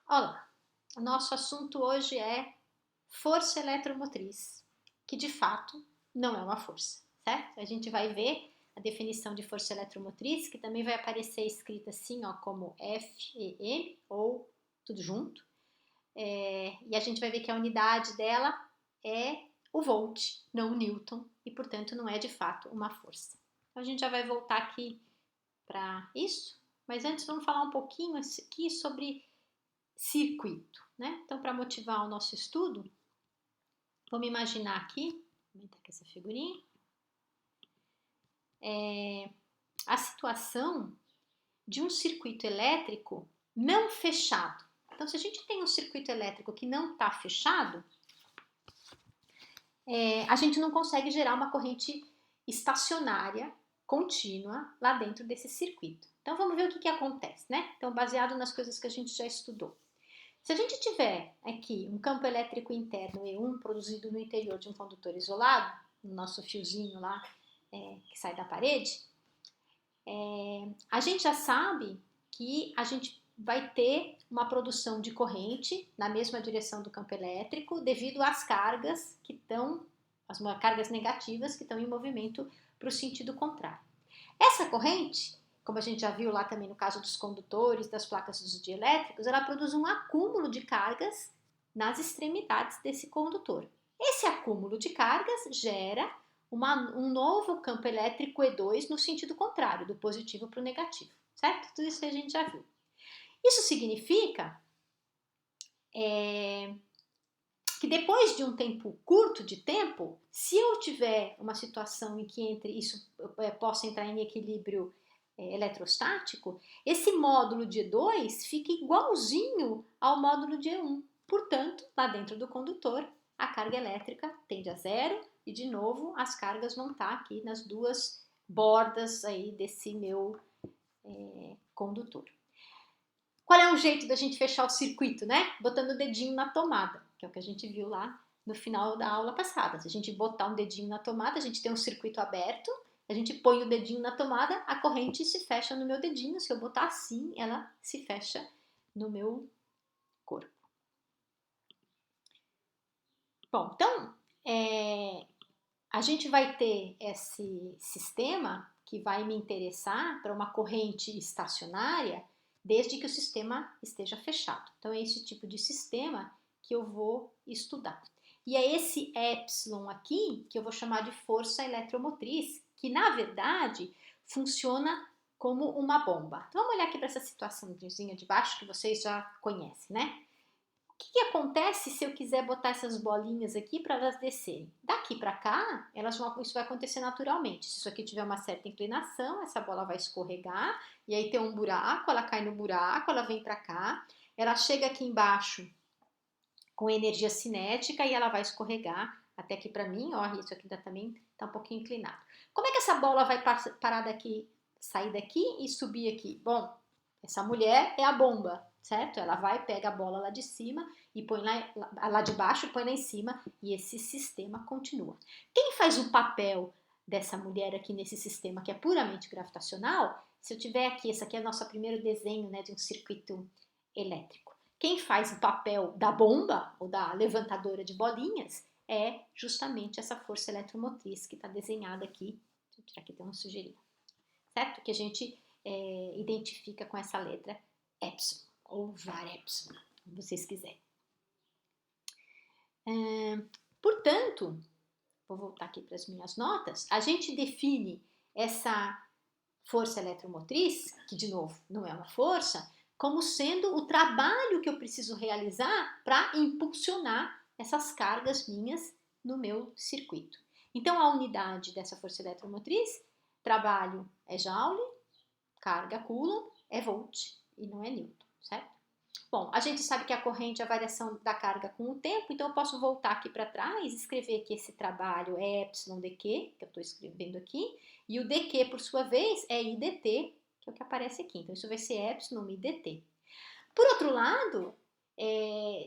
Olá, o nosso assunto hoje é força eletromotriz, que de fato não é uma força, certo? A gente vai ver a definição de força eletromotriz, que também vai aparecer escrita assim, ó, como FEM ou tudo junto. E a gente vai ver que a unidade dela é o volt, não o newton, e portanto não é de fato uma força. Então a gente já vai voltar aqui para isso, mas antes vamos falar um pouquinho aqui sobre circuito, né? Então, para motivar o nosso estudo, vamos imaginar aqui, vou aumentar aqui essa figurinha, a situação de um circuito elétrico não fechado. Então, se a gente tem um circuito elétrico que não está fechado, a gente não consegue gerar uma corrente estacionária, contínua, lá dentro desse circuito. Então, vamos ver o que acontece, né? Então, baseado nas coisas que a gente já estudou. Se a gente tiver aqui um campo elétrico interno E1 produzido no interior de um condutor isolado, no nosso fiozinho lá que sai da parede, a gente já sabe que a gente vai ter uma produção de corrente na mesma direção do campo elétrico devido às cargas que estão, as cargas negativas que estão em movimento para o sentido contrário. Essa corrente, como a gente já viu lá também no caso dos condutores, das placas dos dielétricos, ela produz um acúmulo de cargas nas extremidades desse condutor. Esse acúmulo de cargas gera um novo campo elétrico E2 no sentido contrário, do positivo para o negativo, certo? Tudo isso que a gente já viu. Isso significa que depois de um tempo curto de tempo, se eu tiver uma situação em que entre isso possa entrar em equilíbrio eletrostático, esse módulo de E2 fica igualzinho ao módulo de E1. Portanto, lá dentro do condutor, a carga elétrica tende a zero e, de novo, as cargas vão estar aqui nas duas bordas aí desse meu condutor. Qual é o jeito da gente fechar o circuito, né? Botando o dedinho na tomada, que é o que a gente viu lá no final da aula passada. Se a gente botar um dedinho na tomada, a gente tem um circuito aberto, a gente põe o dedinho na tomada, a corrente se fecha no meu dedinho. Se eu botar assim, ela se fecha no meu corpo. Bom, então, a gente vai ter esse sistema que vai me interessar para uma corrente estacionária desde que o sistema esteja fechado. Então, é esse tipo de sistema que eu vou estudar. E é esse epsilon aqui que eu vou chamar de força eletromotriz, que na verdade funciona como uma bomba. Então, vamos olhar aqui para essa situaçãozinha de baixo que vocês já conhecem, né? O que acontece se eu quiser botar essas bolinhas aqui para elas descerem? Daqui para cá, isso vai acontecer naturalmente. Se isso aqui tiver uma certa inclinação, essa bola vai escorregar e aí tem um buraco, ela cai no buraco, ela vem para cá, ela chega aqui embaixo com energia cinética e ela vai escorregar até aqui para mim, ó, isso aqui também está um pouquinho inclinado. Como é que essa bola vai parar daqui, sair daqui e subir aqui? Bom, essa mulher é a bomba, certo? Ela vai, pega a bola lá de cima e põe lá de baixo, põe lá em cima e esse sistema continua. Quem faz o papel dessa mulher aqui nesse sistema que é puramente gravitacional? Se eu tiver aqui, esse aqui é o nosso primeiro desenho, né, de um circuito elétrico. Quem faz o papel da bomba ou da levantadora de bolinhas é justamente essa força eletromotriz que está desenhada aqui. Deixa eu tirar aqui, tem uma sujeirinha, certo? Que a gente identifica com essa letra epsilon, ou var epsilon, como vocês quiserem. Portanto, vou voltar aqui para as minhas notas, a gente define essa força eletromotriz, que de novo não é uma força, como sendo o trabalho que eu preciso realizar para impulsionar essas cargas minhas no meu circuito. Então, a unidade dessa força eletromotriz, trabalho é Joule, carga Coulomb é volt e não é Newton, certo? Bom, a gente sabe que a corrente é a variação da carga com o tempo, então eu posso voltar aqui para trás e escrever que esse trabalho é epsilon dq, que eu estou escrevendo aqui, e o dq, por sua vez, é idt, que é o que aparece aqui. Então, isso vai ser epsilon idt. Por outro lado,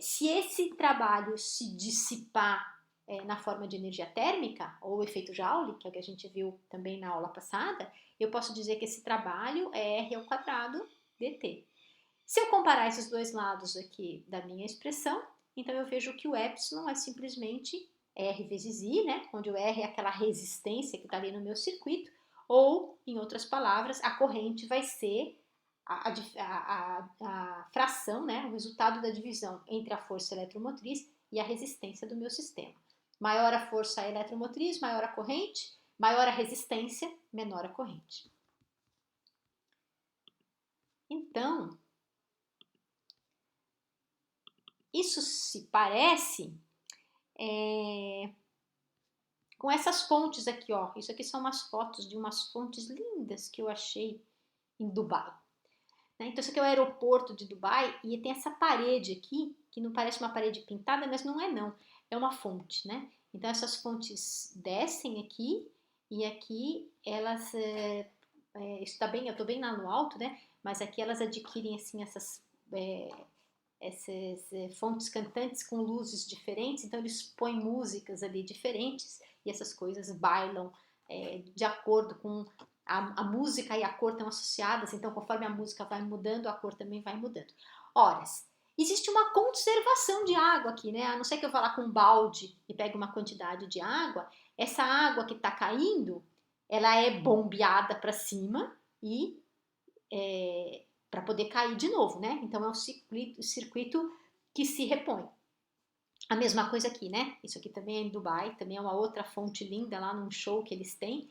se esse trabalho se dissipar na forma de energia térmica, ou efeito Joule, que é o que a gente viu também na aula passada, eu posso dizer que esse trabalho é R ao quadrado dt. Se eu comparar esses dois lados aqui da minha expressão, então eu vejo que o epsilon é simplesmente R vezes I, né? Onde o R é aquela resistência que está ali no meu circuito, ou, em outras palavras, a corrente vai ser a fração, né? O resultado da divisão entre a força eletromotriz e a resistência do meu sistema. Maior a força eletromotriz, maior a corrente, maior a resistência, menor a corrente. Então, isso se parece com essas fontes aqui, ó. Isso aqui são umas fotos de umas fontes lindas que eu achei em Dubai. Então, isso aqui é o aeroporto de Dubai e tem essa parede aqui, que não parece uma parede pintada, mas não é não. É uma fonte, né? Então, essas fontes descem aqui e aqui elas... isso tá bem, eu tô bem lá no alto, né? Mas aqui elas adquirem, assim, essas fontes cantantes com luzes diferentes, então eles põem músicas ali diferentes e essas coisas bailam de acordo com a música e a cor estão associadas, então conforme a música vai mudando, a cor também vai mudando. Ora, existe uma conservação de água aqui, né? A não ser que eu vá lá com um balde e pegue uma quantidade de água, essa água que está caindo, ela é bombeada para cima e para poder cair de novo, né? Então é um circuito que se repõe. A mesma coisa aqui, né? Isso aqui também é em Dubai, também é uma outra fonte linda lá num show que eles têm,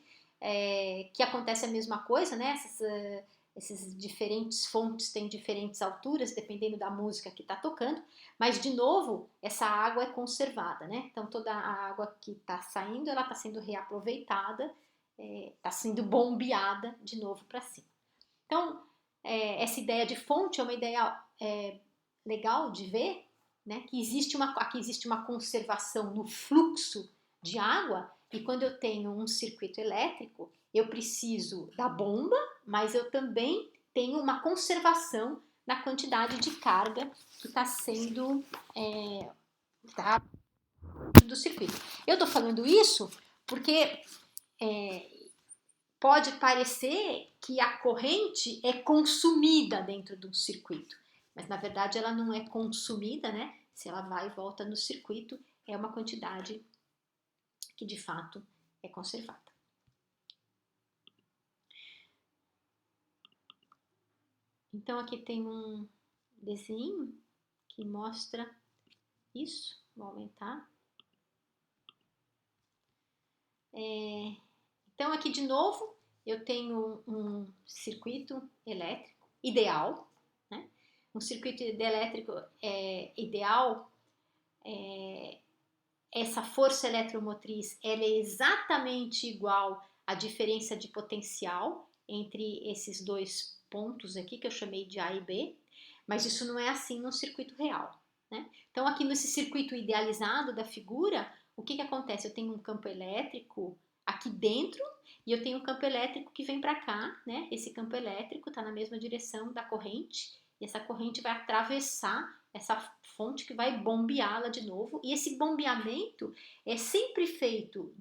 que acontece a mesma coisa, né? Essas diferentes fontes têm diferentes alturas, dependendo da música que está tocando, mas de novo, essa água é conservada, né? Então toda a água que está saindo, ela está sendo reaproveitada, está sendo bombeada de novo para cima. Então, essa ideia de fonte é uma ideia legal de ver, né? Que aqui existe uma conservação no fluxo de água, e quando eu tenho um circuito elétrico, eu preciso da bomba, mas eu também tenho uma conservação na quantidade de carga que está sendo do circuito. Eu estou falando isso porque pode parecer que a corrente é consumida dentro do circuito, mas na verdade ela não é consumida, né? Se ela vai e volta no circuito, é uma quantidade que de fato é conservada. Então aqui tem um desenho que mostra isso. Vou aumentar. Então aqui de novo eu tenho um circuito elétrico ideal, né? Um circuito elétrico ideal, essa força eletromotriz ela é exatamente igual à diferença de potencial entre esses dois pontos aqui que eu chamei de A e B, mas isso não é assim no circuito real, né? Então aqui nesse circuito idealizado da figura, o que acontece? Eu tenho um campo elétrico aqui dentro e eu tenho um campo elétrico que vem para cá, né? Esse campo elétrico está na mesma direção da corrente e essa corrente vai atravessar essa fonte que vai bombeá-la de novo, e esse bombeamento é sempre feito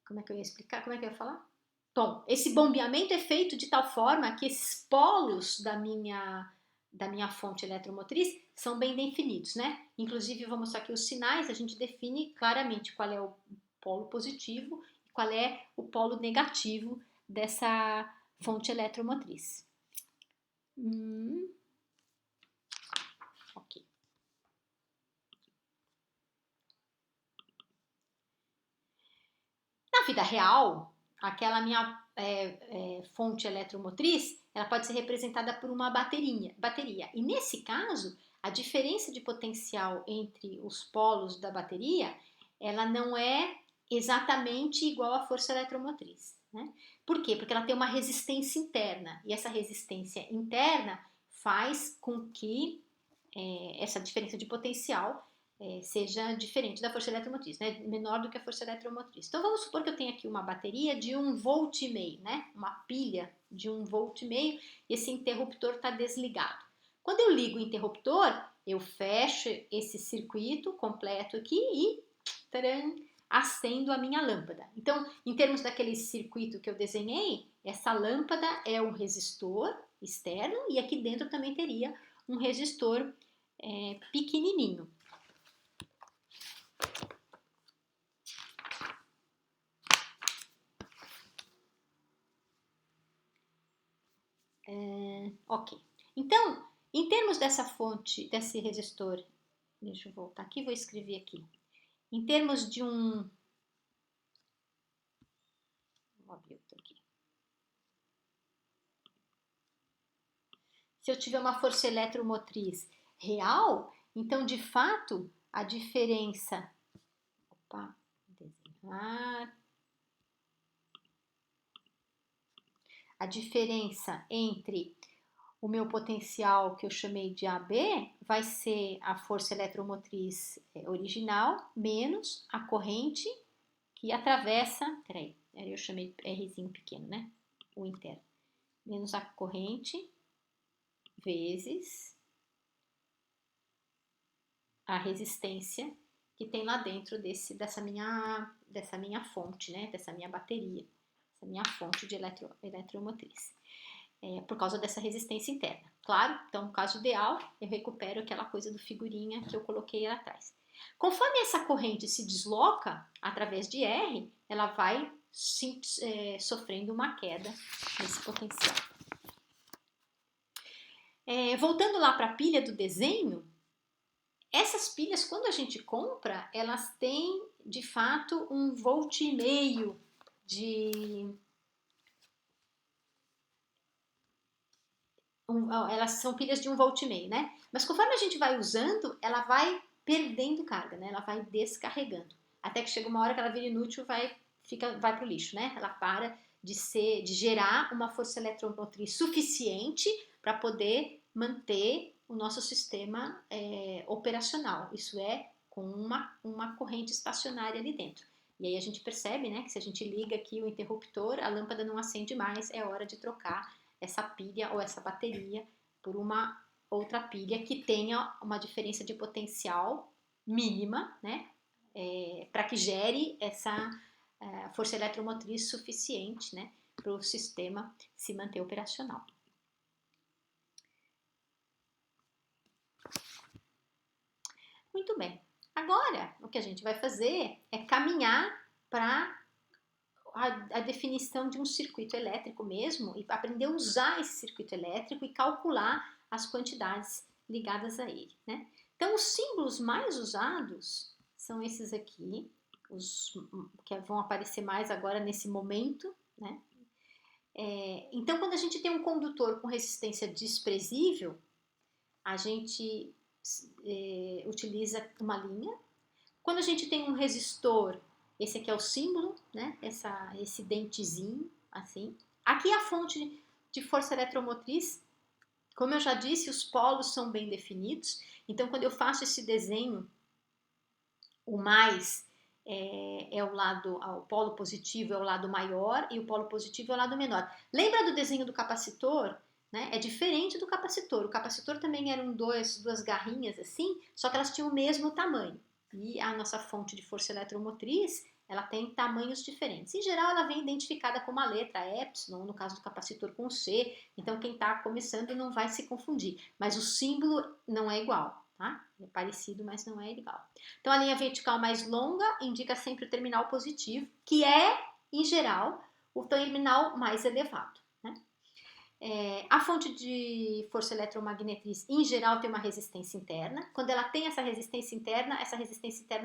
como é que eu ia explicar? Como é que eu ia falar? Bom, esse bombeamento é feito de tal forma que esses polos da minha fonte eletromotriz são bem definidos, né? Inclusive, eu vou mostrar aqui os sinais, a gente define claramente qual é o polo positivo e qual é o polo negativo dessa fonte eletromotriz. Ok. Na vida real, aquela minha fonte eletromotriz, ela pode ser representada por uma bateria. E nesse caso, a diferença de potencial entre os polos da bateria, ela não é exatamente igual à força eletromotriz, né? Por quê? Porque ela tem uma resistência interna, e essa resistência interna faz com que essa diferença de potencial seja diferente da força eletromotriz, né? Menor do que a força eletromotriz. Então vamos supor que eu tenho aqui uma bateria de 1,5 volt, né? Uma pilha de 1,5 volt e esse interruptor está desligado. Quando eu ligo o interruptor, eu fecho esse circuito completo aqui e tcharam, acendo a minha lâmpada. Então, em termos daquele circuito que eu desenhei, essa lâmpada é um resistor externo e aqui dentro também teria um resistor pequenininho. Ok. Então, em termos dessa fonte, desse resistor, deixa eu voltar aqui, vou escrever aqui. Em termos de um... Vou abrir outro aqui. Se eu tiver uma força eletromotriz real, então, de fato, a diferença... Opa, desenhar... A diferença entre o meu potencial, que eu chamei de AB, vai ser a força eletromotriz original, menos a corrente que atravessa... Peraí, eu chamei Rzinho pequeno, né? O interno. Menos a corrente vezes a resistência que tem lá dentro dessa minha fonte, né? Dessa minha bateria, essa minha fonte de eletromotriz. Por causa dessa resistência interna. Claro, então, no caso ideal, eu recupero aquela coisa do figurinha que eu coloquei lá atrás. Conforme essa corrente se desloca através de R, ela vai sofrendo uma queda nesse potencial. Voltando lá para a pilha do desenho, essas pilhas, quando a gente compra, elas têm, de fato, 1,5 V de... elas são pilhas de 1,5 V, né? Mas conforme a gente vai usando, ela vai perdendo carga, né? Ela vai descarregando. Até que chega uma hora que ela vira inútil, vai para o lixo, né? Ela para de gerar uma força eletromotriz suficiente para poder manter o nosso sistema operacional. Isso é, com uma corrente estacionária ali dentro. E aí a gente percebe, né, que se a gente liga aqui o interruptor, a lâmpada não acende mais, é hora de trocar essa pilha ou essa bateria por uma outra pilha que tenha uma diferença de potencial mínima, né, para que gere essa força eletromotriz suficiente, né, para o sistema se manter operacional. Muito bem. Agora, o que a gente vai fazer é caminhar para a definição de um circuito elétrico mesmo e aprender a usar esse circuito elétrico e calcular as quantidades ligadas a ele, né? Então, os símbolos mais usados são esses aqui, os que vão aparecer mais agora nesse momento, né? Então, quando a gente tem um condutor com resistência desprezível, a gente utiliza uma linha. Quando a gente tem um resistor, esse aqui é o símbolo, né? Esse dentezinho, assim. Aqui é a fonte de força eletromotriz. Como eu já disse, os polos são bem definidos. Então, quando eu faço esse desenho, o mais o polo positivo é o lado maior e o polo positivo é o lado menor. Lembra do desenho do capacitor? Né? É diferente do capacitor. O capacitor também eram duas garrinhas assim, só que elas tinham o mesmo tamanho. E a nossa fonte de força eletromotriz, ela tem tamanhos diferentes. Em geral, ela vem identificada com uma letra epsilon, no caso do capacitor com C. Então, quem está começando não vai se confundir. Mas o símbolo não é igual, tá? É parecido, mas não é igual. Então, a linha vertical mais longa indica sempre o terminal positivo, que é, em geral, o terminal mais elevado. A fonte de força eletromagnetriz, em geral, tem uma resistência interna. Quando ela tem essa resistência interna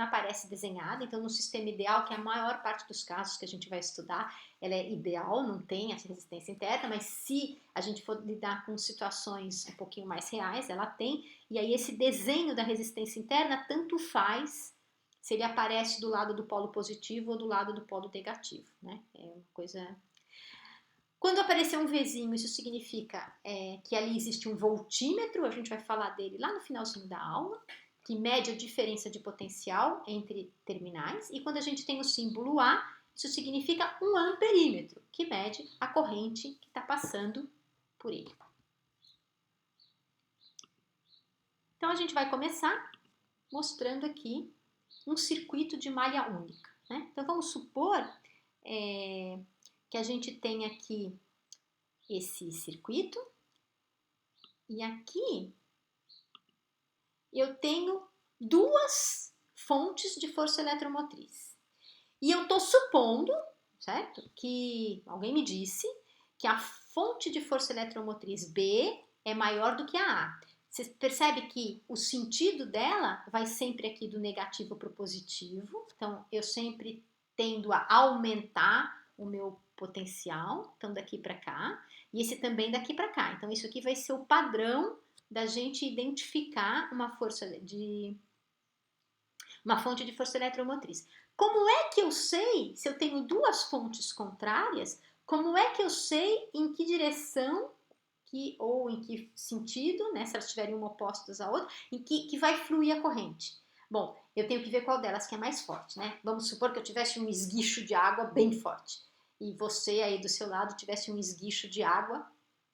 aparece desenhada. Então, no sistema ideal, que é a maior parte dos casos que a gente vai estudar, ela é ideal, não tem essa resistência interna, mas se a gente for lidar com situações um pouquinho mais reais, ela tem. E aí, esse desenho da resistência interna tanto faz se ele aparece do lado do polo positivo ou do lado do polo negativo, né? É uma coisa... Quando aparecer um Vzinho, isso significa que ali existe um voltímetro, a gente vai falar dele lá no finalzinho da aula, que mede a diferença de potencial entre terminais. E quando a gente tem o símbolo A, isso significa um amperímetro, que mede a corrente que está passando por ele. Então, a gente vai começar mostrando aqui um circuito de malha única. né? Então vamos supor que a gente tem aqui esse circuito e aqui eu tenho duas fontes de força eletromotriz. E eu estou supondo, certo? Que alguém me disse que a fonte de força eletromotriz B é maior do que a A. Você percebe que o sentido dela vai sempre aqui do negativo para o positivo. Então, eu sempre tendo a aumentar o meu potencial, então daqui para cá, e esse também daqui para cá. Então, isso aqui vai ser o padrão da gente identificar uma fonte de força eletromotriz. Como é que eu sei, se eu tenho duas fontes contrárias, como é que eu sei em que direção ou em que sentido, né, se elas estiverem uma opostas à outra, em que vai fluir a corrente? Bom, eu tenho que ver qual delas que é mais forte, né? Vamos supor que eu tivesse um esguicho de água bem forte e você aí do seu lado tivesse um esguicho de água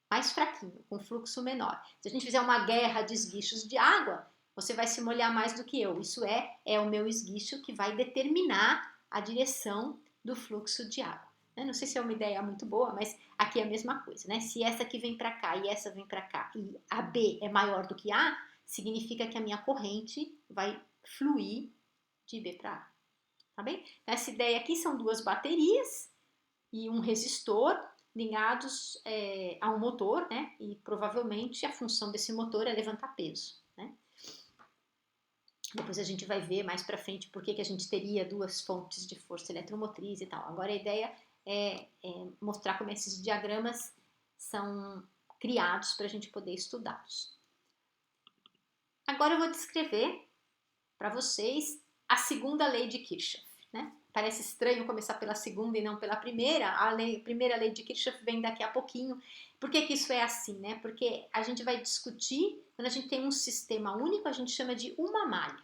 mais fraquinho, com fluxo menor. Se a gente fizer uma guerra de esguichos de água, você vai se molhar mais do que eu. Isso é o meu esguicho que vai determinar a direção do fluxo de água. Não sei se é uma ideia muito boa, mas aqui é a mesma coisa, né? Se essa aqui vem para cá e essa vem para cá e a B é maior do que A, significa que a minha corrente vai fluir de B para A, tá bem? Essa ideia aqui são duas baterias e um resistor ligados a um motor, né? E provavelmente a função desse motor é levantar peso, né? Depois a gente vai ver mais para frente por que a gente teria duas fontes de força eletromotriz e tal. Agora a ideia é mostrar como esses diagramas são criados para a gente poder estudá-los. Agora eu vou descrever para vocês a segunda lei de Kirchhoff, né? Parece estranho começar pela segunda e não pela primeira. A primeira lei de Kirchhoff vem daqui a pouquinho. Por que isso é assim, né? Porque a gente vai discutir, quando a gente tem um sistema único, a gente chama de uma malha.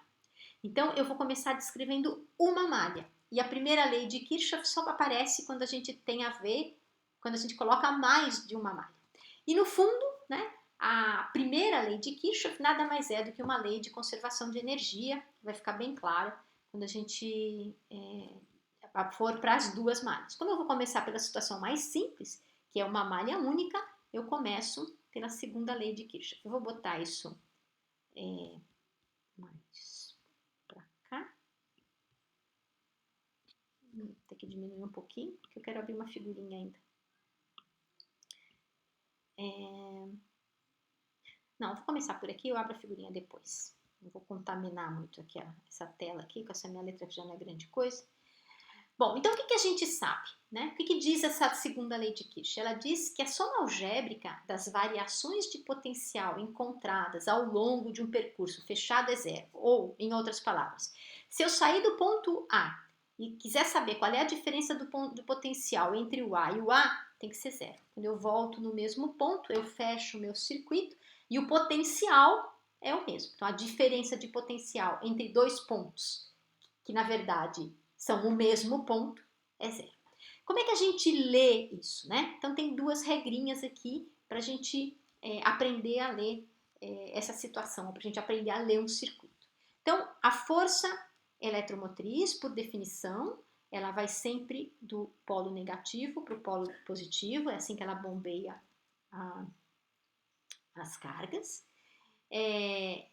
Então, eu vou começar descrevendo uma malha. E a primeira lei de Kirchhoff só aparece quando a gente tem a ver, quando a gente coloca mais de uma malha. E no fundo, né, a primeira lei de Kirchhoff nada mais é do que uma lei de conservação de energia, vai ficar bem claro quando a gente for para as duas malhas. Como eu vou começar pela situação mais simples, que é uma malha única, eu começo pela segunda lei de Kirchhoff. Eu vou botar isso mais para cá. Vou ter que diminuir um pouquinho, porque eu quero abrir uma figurinha ainda. Não, vou começar por aqui, eu abro a figurinha depois. Não vou contaminar muito aqui essa tela aqui, com essa minha letra que já não é grande coisa. Bom, então o que a gente sabe, né? O que diz essa segunda lei de Kirchhoff? Ela diz que a soma algébrica das variações de potencial encontradas ao longo de um percurso fechado é zero. Ou, em outras palavras, se eu sair do ponto A e quiser saber qual é a diferença do potencial entre o A e o A, tem que ser zero. Quando eu volto no mesmo ponto, eu fecho o meu circuito e o potencial é o mesmo. Então, a diferença de potencial entre dois pontos, que na verdade são o mesmo ponto, é zero. Como é que a gente lê isso, né? Então, tem duas regrinhas aqui para a gente aprender a ler essa situação, para a gente aprender a ler um circuito. Então, a força eletromotriz, por definição, ela vai sempre do polo negativo para o polo positivo, é assim que ela bombeia as cargas.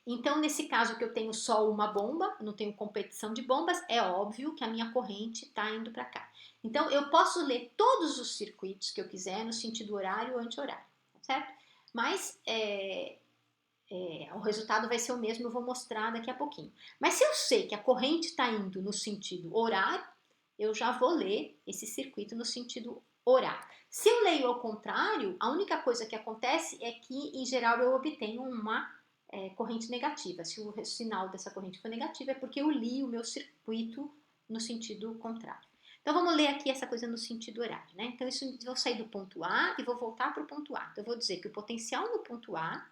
Então, nesse caso que eu tenho só uma bomba, não tenho competição de bombas, é óbvio que a minha corrente está indo para cá. Então, eu posso ler todos os circuitos que eu quiser no sentido horário ou anti-horário, certo? Mas o resultado vai ser o mesmo, eu vou mostrar daqui a pouquinho. Mas se eu sei que a corrente está indo no sentido horário, eu já vou ler esse circuito no sentido horário. Se eu leio ao contrário, a única coisa que acontece é que, em geral, eu obtenho uma corrente negativa. Se o sinal dessa corrente for negativo, é porque eu li o meu circuito no sentido contrário. Então, vamos ler aqui essa coisa no sentido horário, né? Então, eu vou sair do ponto A e vou voltar para o ponto A. Então, eu vou dizer que o potencial no ponto A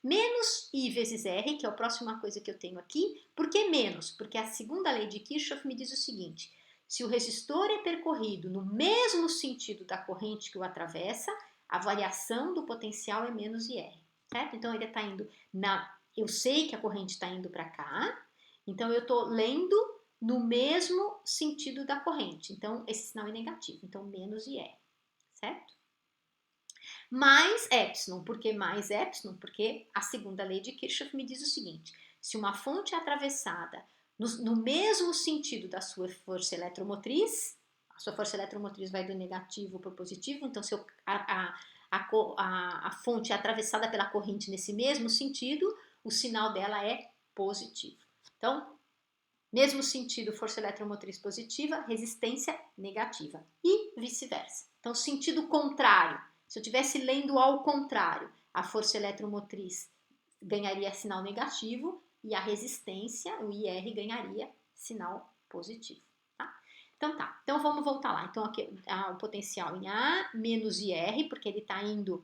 menos I vezes R, que é a próxima coisa que eu tenho aqui. Por que menos? Porque a segunda lei de Kirchhoff me diz o seguinte: se o resistor é percorrido no mesmo sentido da corrente que o atravessa, a variação do potencial é menos IR, certo? Então, ele está indo eu sei que a corrente está indo para cá, então eu estou lendo no mesmo sentido da corrente. Então, esse sinal é negativo. Então, menos IR, certo? Mais epsilon. Por que mais epsilon? Porque a segunda lei de Kirchhoff me diz o seguinte: se uma fonte é atravessada no mesmo sentido da sua força eletromotriz, a sua força eletromotriz vai do negativo para o positivo, então se a fonte é atravessada pela corrente nesse mesmo sentido, o sinal dela é positivo. Então, mesmo sentido, força eletromotriz positiva, resistência negativa e vice-versa. Então, sentido contrário. Se eu estivesse lendo ao contrário, a força eletromotriz ganharia sinal negativo e a resistência, o IR, ganharia sinal positivo. Tá? Então tá, então vamos voltar lá. Então aqui o potencial em A menos IR, porque ele está indo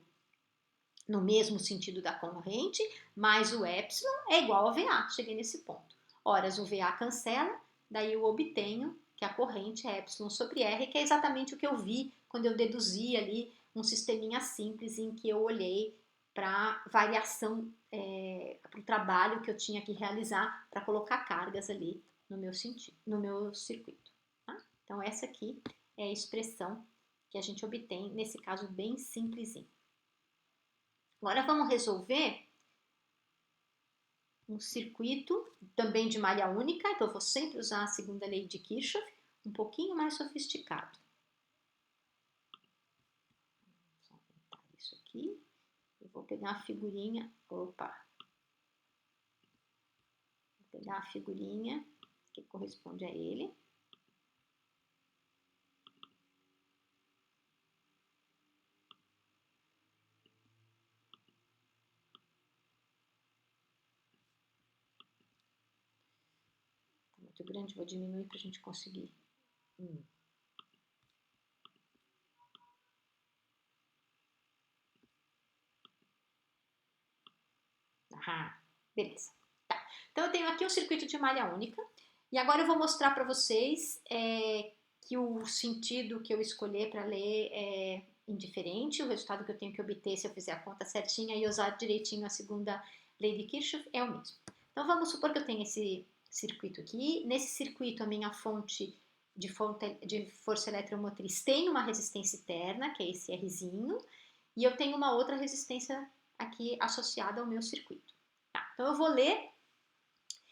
no mesmo sentido da corrente, mais o epsilon é igual a VA. Cheguei nesse ponto. Horas o VA cancela, daí eu obtenho que a corrente é epsilon sobre R, que é exatamente o que eu vi quando eu deduzi ali um sisteminha simples em que eu olhei para variação, para o trabalho que eu tinha que realizar para colocar cargas ali no meu circuito. Tá? Então essa aqui é a expressão que a gente obtém nesse caso bem simplesinho. Agora vamos resolver um circuito também de malha única, então eu vou sempre usar a segunda lei de Kirchhoff, um pouquinho mais sofisticado. Vou aumentar isso aqui. Eu vou pegar a figurinha, vou pegar a figurinha que corresponde a ele. Tá muito grande, vou diminuir para a gente conseguir. Beleza. Tá. Então eu tenho aqui um circuito de malha única e agora eu vou mostrar para vocês que o sentido que eu escolher para ler é indiferente, o resultado que eu tenho que obter se eu fizer a conta certinha e usar direitinho a segunda lei de Kirchhoff é o mesmo. Então vamos supor que eu tenho esse circuito aqui. Nesse circuito a minha fonte de força eletromotriz tem uma resistência interna, que é esse Rzinho, e eu tenho uma outra resistência aqui associada ao meu circuito. Tá, então eu vou ler,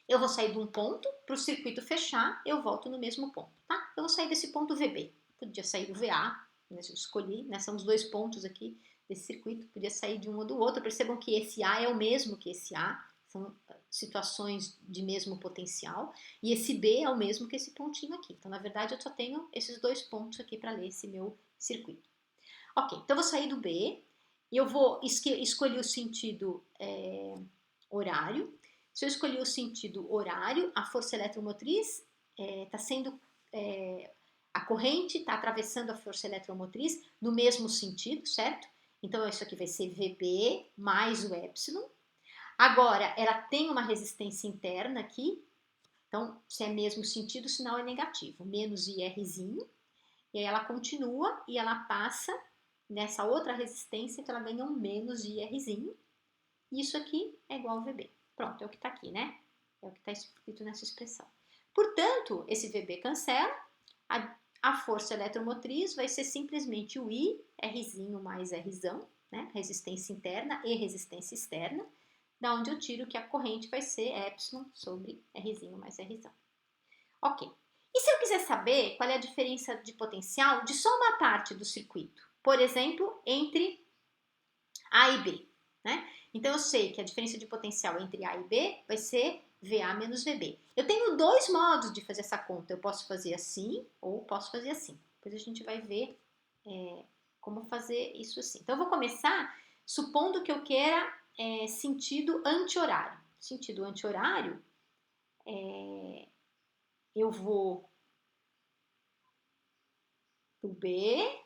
eu vou sair de um ponto, para o circuito fechar, eu volto no mesmo ponto, tá? Eu vou sair desse ponto VB, podia sair do VA, mas eu escolhi, né? São os dois pontos aqui desse circuito, podia sair de um ou do outro. Percebam que esse A é o mesmo que esse A, são situações de mesmo potencial, e esse B é o mesmo que esse pontinho aqui. Então, na verdade, eu só tenho esses dois pontos aqui para ler esse meu circuito. Ok, então eu vou sair do B, e eu vou escolher o sentido horário. Se eu escolher o sentido horário, a força eletromotriz está sendo... a corrente está atravessando a força eletromotriz no mesmo sentido, certo? Então, isso aqui vai ser VB mais o epsilon. Agora, ela tem uma resistência interna aqui. Então, se é mesmo sentido, o sinal é negativo. Menos IRzinho. E aí ela continua e ela passa nessa outra resistência que ela ganha um menos IRzinho. Isso aqui é igual ao VB. Pronto, é o que está aqui, né? É o que está escrito nessa expressão. Portanto, esse VB cancela. A força eletromotriz vai ser simplesmente o I, Rzinho mais Rzão, né? Resistência interna e resistência externa, da onde eu tiro que a corrente vai ser epsilon sobre Rzinho mais Rzão. Ok. E se eu quiser saber qual é a diferença de potencial de só uma parte do circuito? Por exemplo, entre A e B, né? Então eu sei que a diferença de potencial entre A e B vai ser VA menos VB. Eu tenho dois modos de fazer essa conta. Eu posso fazer assim ou posso fazer assim. Depois a gente vai ver como fazer isso assim. Então eu vou começar supondo que eu queira sentido anti-horário. Sentido anti-horário, eu vou do B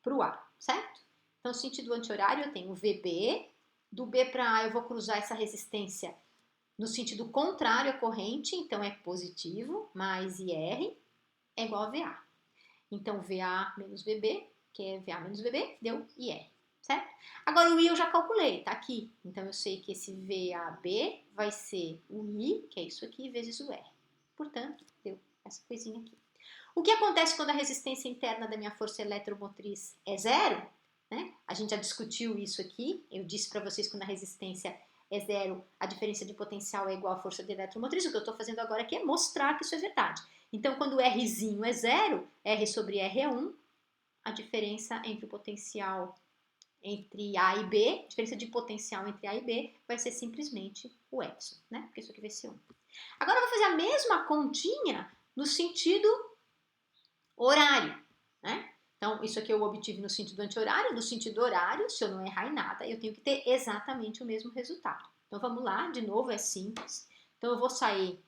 para o A, certo? Então, sentido anti-horário, eu tenho VB, do B para A eu vou cruzar essa resistência no sentido contrário à corrente, então é positivo, mais IR é igual a VA. Então, VA menos VB, que é VA menos VB, deu IR, certo? Agora, o I eu já calculei, tá aqui. Então, eu sei que esse VAB vai ser o I, que é isso aqui, vezes o R. Portanto, deu essa coisinha aqui. O que acontece quando a resistência interna da minha força eletromotriz é zero? Né? A gente já discutiu isso aqui. Eu disse para vocês que quando a resistência é zero, a diferença de potencial é igual à força de eletromotriz. O que eu estou fazendo agora aqui é mostrar que isso é verdade. Então, quando Rzinho é zero, R sobre R é 1, a diferença entre o potencial entre A e B, a diferença de potencial entre A e B, vai ser simplesmente o epsilon, né? Porque isso aqui vai ser 1. Agora eu vou fazer a mesma continha no sentido horário, né? Então, isso aqui eu obtive no sentido anti-horário. No sentido horário, se eu não errar em nada, eu tenho que ter exatamente o mesmo resultado. Então, vamos lá, de novo, é simples. Então, eu vou sair,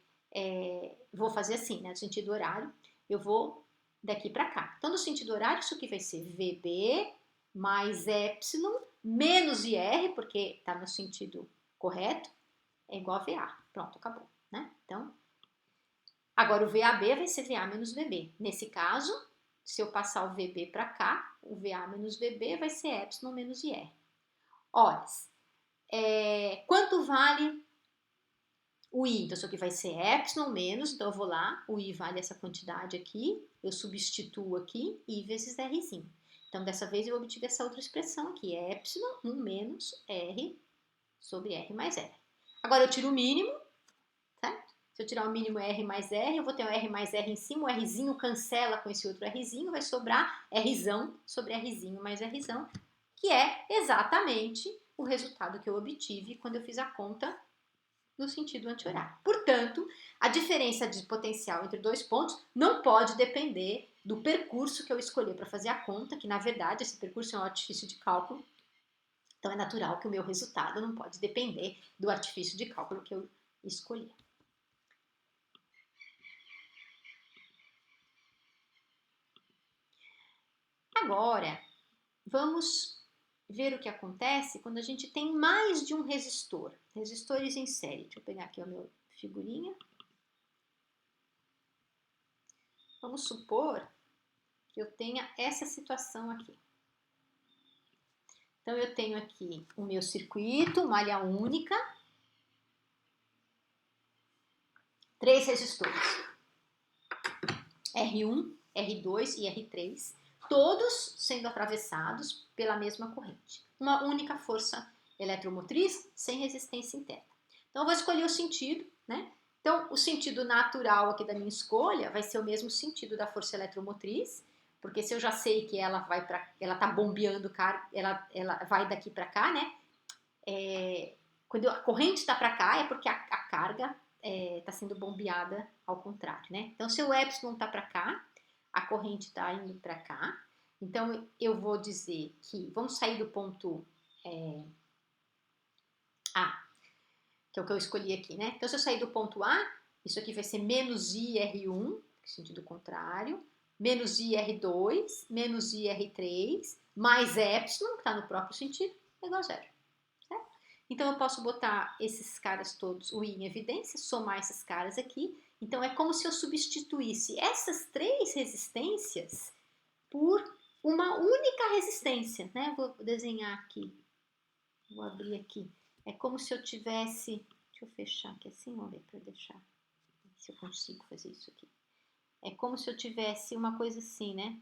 vou fazer assim, né? No sentido horário, eu vou daqui para cá. Então, no sentido horário, isso aqui vai ser VB mais epsilon menos IR, porque está no sentido correto, é igual a VA. Pronto, acabou, né? Então, agora o VAB vai ser VA menos VB. Nesse caso, se eu passar o VB para cá, o VA menos VB vai ser epsilon menos IR. Ora, quanto vale o I? Então, isso aqui vai ser epsilon menos, então eu vou lá, o I vale essa quantidade aqui, eu substituo aqui, I vezes Rzinho. Então, dessa vez eu obtive essa outra expressão aqui, é epsilon 1 menos R sobre R mais R. Agora eu tiro o mínimo, certo? Se eu tirar o mínimo R mais R, eu vou ter um R mais R em cima, o Rzinho cancela com esse outro Rzinho, vai sobrar Rzão sobre Rzinho mais Rzão, que é exatamente o resultado que eu obtive quando eu fiz a conta no sentido anti-horário. Portanto, a diferença de potencial entre dois pontos não pode depender do percurso que eu escolher para fazer a conta, que na verdade esse percurso é um artifício de cálculo, então é natural que o meu resultado não pode depender do artifício de cálculo que eu escolhi. Agora, vamos ver o que acontece quando a gente tem mais de um resistor. Resistores em série. Deixa eu pegar aqui a minha figurinha. Vamos supor que eu tenha essa situação aqui. Então, eu tenho aqui o meu circuito, malha única, 3 resistores, R1, R2 e R3, todos sendo atravessados pela mesma corrente. Uma única força eletromotriz sem resistência interna. Então, eu vou escolher o sentido, né? Então, o sentido natural aqui da minha escolha vai ser o mesmo sentido da força eletromotriz, porque se eu já sei que ela vai para, ela tá bombeando, ela vai daqui para cá, né? Quando a corrente está para cá é porque a carga está sendo bombeada ao contrário, né? Então, se o epsilon está para cá, a corrente está indo para cá. Então, eu vou dizer que, vamos sair do ponto A, que é o que eu escolhi aqui, né? Então, se eu sair do ponto A, isso aqui vai ser menos IR1, sentido contrário, menos IR2, menos IR3, mais epsilon, que está no próprio sentido, é igual a zero. Certo? Então, eu posso botar esses caras todos, o I em evidência, somar esses caras aqui. Então, é como se eu substituísse essas 3 resistências por uma única resistência, né? Vou desenhar aqui, vou abrir aqui. É como se eu tivesse, deixa eu fechar aqui assim, vamos ver para deixar, se eu consigo fazer isso aqui. É como se eu tivesse uma coisa assim, né?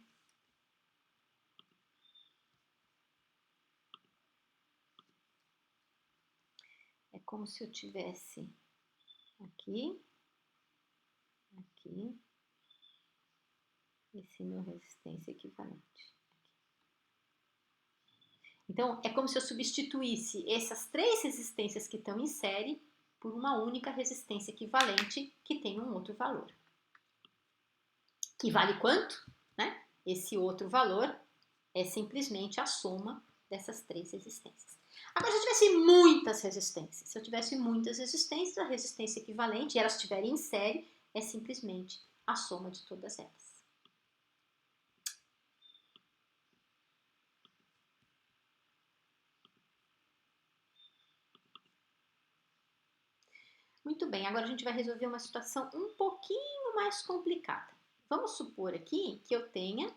É como se eu tivesse aqui, esse meu resistência equivalente. Então, é como se eu substituísse essas 3 resistências que estão em série por uma única resistência equivalente que tem um outro valor. Que vale quanto? Né? Esse outro valor é simplesmente a soma dessas 3 resistências. Agora, se eu tivesse muitas resistências, a resistência equivalente, e elas estiverem em série, é simplesmente a soma de todas elas. Muito bem, agora a gente vai resolver uma situação um pouquinho mais complicada. Vamos supor aqui que eu tenha,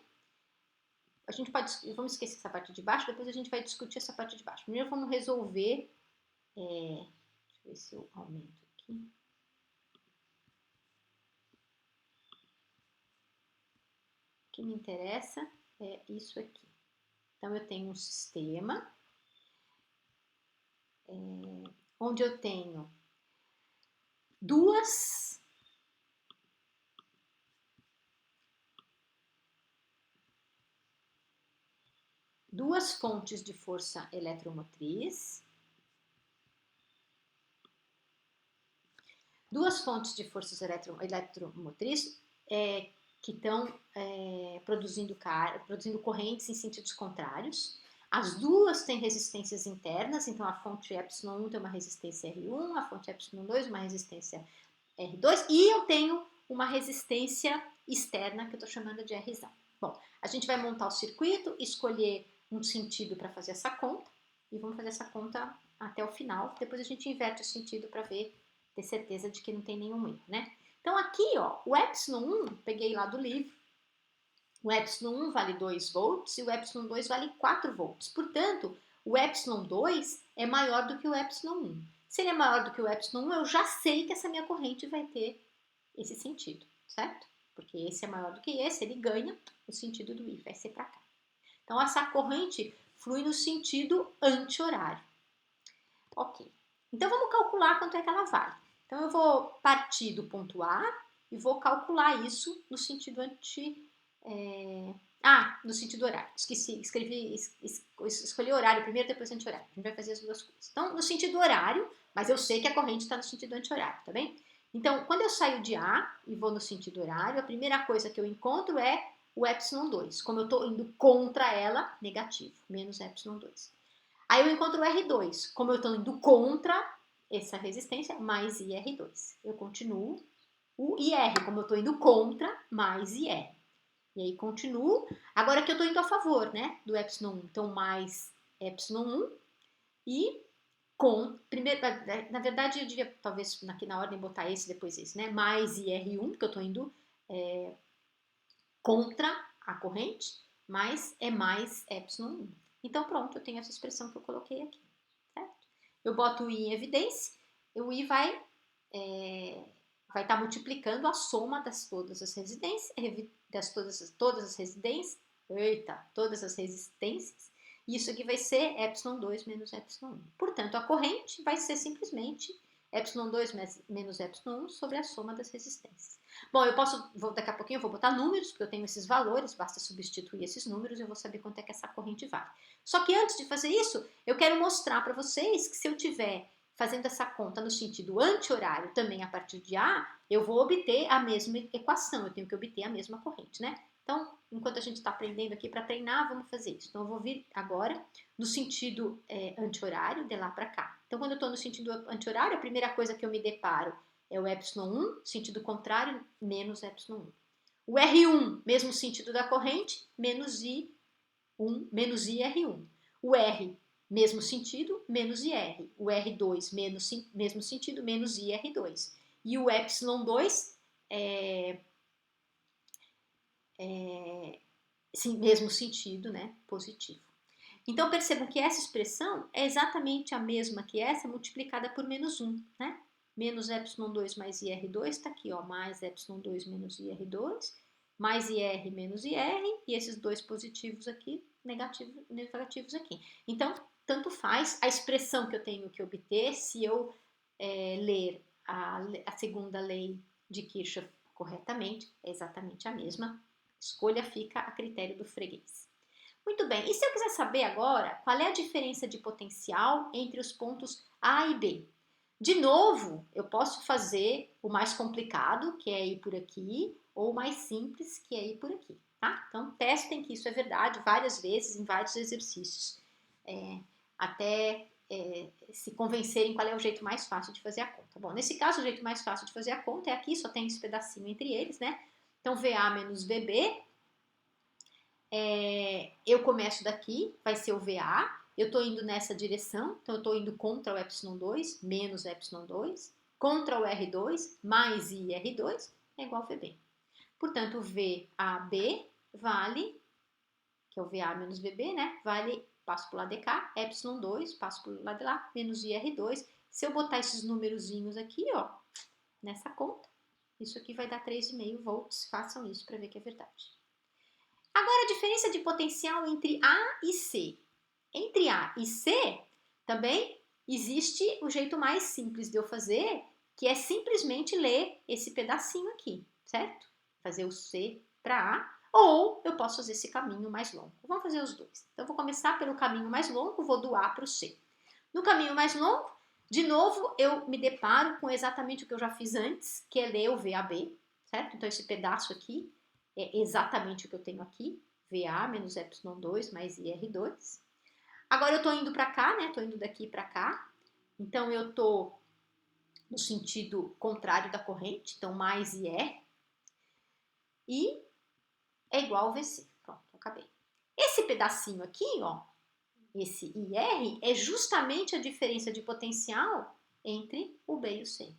vamos esquecer essa parte de baixo, depois a gente vai discutir essa parte de baixo. Primeiro vamos resolver, deixa eu ver se eu aumento aqui. que me interessa é isso aqui. Então, eu tenho um sistema onde eu tenho duas fontes de força eletromotriz, que estão produzindo correntes em sentidos contrários. As duas têm resistências internas, então a fonte ε1 tem uma resistência R1, a fonte ε2 uma resistência R2, e eu tenho uma resistência externa que eu estou chamando de R0. Bom, a gente vai montar o circuito, escolher um sentido para fazer essa conta, e vamos fazer essa conta até o final. Depois a gente inverte o sentido para ter certeza de que não tem nenhum erro, né? Então aqui, ó, o ε1, peguei lá do livro, o ε1 vale 2 volts e o ε2 vale 4 volts. Portanto, o ε2 é maior do que o ε1. Se ele é maior do que o ε1, eu já sei que essa minha corrente vai ter esse sentido, certo? Porque esse é maior do que esse, ele ganha o sentido do I, vai ser para cá. Então, essa corrente flui no sentido anti-horário. Ok. Então, vamos calcular quanto é que ela vale. Então, eu vou partir do ponto A e vou calcular isso no sentido no sentido horário. Esqueci, escolhi horário primeiro, depois anti-horário. A gente vai fazer as duas coisas. Então, no sentido horário, mas eu sei que a corrente está no sentido anti-horário, tá bem? Então, quando eu saio de A e vou no sentido horário, a primeira coisa que eu encontro é o ε2. Como eu estou indo contra ela, negativo, menos ε2. Aí eu encontro o R2. Como eu estou indo contra essa resistência, mais IR2. Eu continuo o IR. Como eu estou indo contra, mais IR. E aí continuo. Agora que eu estou indo a favor, né, do ε1. Então, mais ε1 e primeiro, na verdade, eu devia, talvez, aqui na ordem, botar esse, depois esse, né, mais IR1, porque eu estou indo contra a corrente, mas é mais ε1. Então, pronto, eu tenho essa expressão que eu coloquei aqui, certo? Eu boto o I em evidência, o I vai estar multiplicando a soma todas as resistências, e isso aqui vai ser ε2 menos ε1. Portanto, a corrente vai ser simplesmente ε2 menos ε1 sobre a soma das resistências. Bom, daqui a pouquinho eu vou botar números, porque eu tenho esses valores, basta substituir esses números e eu vou saber quanto é que essa corrente vale. Só que antes de fazer isso, eu quero mostrar para vocês que se eu tiver fazendo essa conta no sentido anti-horário também a partir de A, eu vou obter a mesma equação, eu tenho que obter a mesma corrente, né? Então, enquanto a gente está aprendendo aqui para treinar, vamos fazer isso. Então, eu vou vir agora no sentido anti-horário, de lá para cá. Então, quando eu estou no sentido anti-horário, a primeira coisa que eu me deparo é o ε1, sentido contrário, menos ε1. O R1, mesmo sentido da corrente, menos I1, menos IR1. O R, mesmo sentido, menos IR. O R2, mesmo sentido, menos IR2. E o ε2, mesmo sentido, né, positivo. Então, percebam que essa expressão é exatamente a mesma que essa multiplicada por menos 1, né? Menos ε2 mais IR2 está aqui, ó, mais ε2 menos IR2, mais IR menos IR, e esses dois positivos aqui, negativos aqui. Então, tanto faz a expressão que eu tenho que obter se eu ler a segunda lei de Kirchhoff corretamente, é exatamente a mesma. Escolha fica a critério do freguês. Muito bem, e se eu quiser saber agora qual é a diferença de potencial entre os pontos A e B? De novo, eu posso fazer o mais complicado, que é ir por aqui, ou o mais simples, que é ir por aqui, tá? Então, testem que isso é verdade várias vezes, em vários exercícios, até se convencerem qual é o jeito mais fácil de fazer a conta. Bom, nesse caso, o jeito mais fácil de fazer a conta é aqui, só tem esse pedacinho entre eles, né? Então, VA menos VB, eu começo daqui, vai ser o VA, eu estou indo nessa direção, então eu estou indo contra o ε2, menos ε2, contra o R2, mais IR2, é igual a VB. Portanto, VAB vale, que é o VA menos VB, né? Vale, passo para o lado de cá, ε2, passo para o lado de lá, menos IR2. Se eu botar esses numerozinhos aqui, ó, nessa conta, isso aqui vai dar 3,5 volts. Façam isso para ver que é verdade. Agora, a diferença de potencial entre A e C. Entre A e C, também existe o jeito mais simples de eu fazer, que é simplesmente ler esse pedacinho aqui, certo? Fazer o C para A, ou eu posso fazer esse caminho mais longo. Vamos fazer os dois. Então, eu vou começar pelo caminho mais longo, vou do A para o C. No caminho mais longo, de novo, eu me deparo com exatamente o que eu já fiz antes, que é ler o VAB, certo? Então, esse pedaço aqui é exatamente o que eu tenho aqui, VA menos Y2 mais IR2. Agora eu tô indo para cá, né? Tô indo daqui para cá. Então eu tô no sentido contrário da corrente, então mais IR. E é igual ao VC. Pronto, acabei. Esse pedacinho aqui, ó, esse IR, é justamente a diferença de potencial entre o B e o C,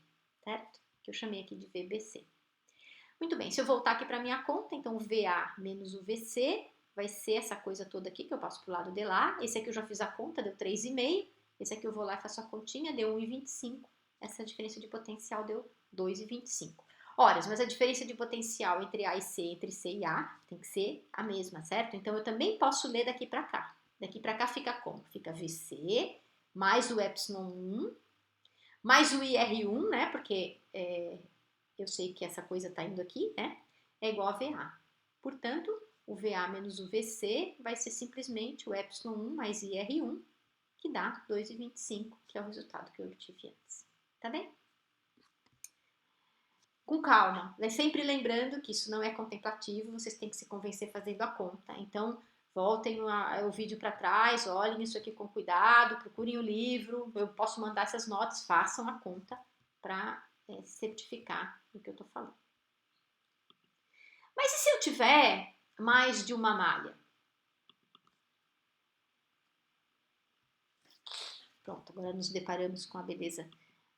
certo? Que eu chamei aqui de VBC. Muito bem, se eu voltar aqui para minha conta, então o VA menos o VC vai ser essa coisa toda aqui que eu passo para o lado de lá. Esse aqui eu já fiz a conta, deu 3,5. Esse aqui eu vou lá e faço a continha, deu 1,25. Essa diferença de potencial deu 2,25. Ora, mas a diferença de potencial entre A e C, entre C e A, tem que ser a mesma, certo? Então eu também posso ler daqui para cá. Daqui para cá fica como? Fica VC mais o ε1 mais o IR1, né? Porque eu sei que essa coisa está indo aqui, né? É igual a VA. Portanto, o VA menos o VC vai ser simplesmente o ε1 mais IR1, que dá 2,25, que é o resultado que eu obtive antes. Tá bem? Com calma, né? Sempre lembrando que isso não é contemplativo, vocês têm que se convencer fazendo a conta. Então, voltem o vídeo para trás, olhem isso aqui com cuidado, procurem o livro, eu posso mandar essas notas, façam a conta para certificar do que eu estou falando. Mas e se eu tiver mais de uma malha? Pronto, agora nos deparamos com a beleza.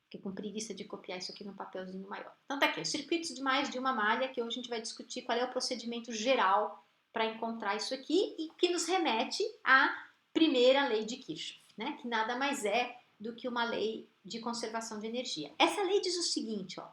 Fiquei com preguiça de copiar isso aqui num papelzinho maior. Então tá aqui, os circuitos de mais de uma malha, que hoje a gente vai discutir qual é o procedimento geral para encontrar isso aqui e que nos remete à primeira lei de Kirchhoff, né? Que nada mais é do que uma lei de conservação de energia. Essa lei diz o seguinte, ó,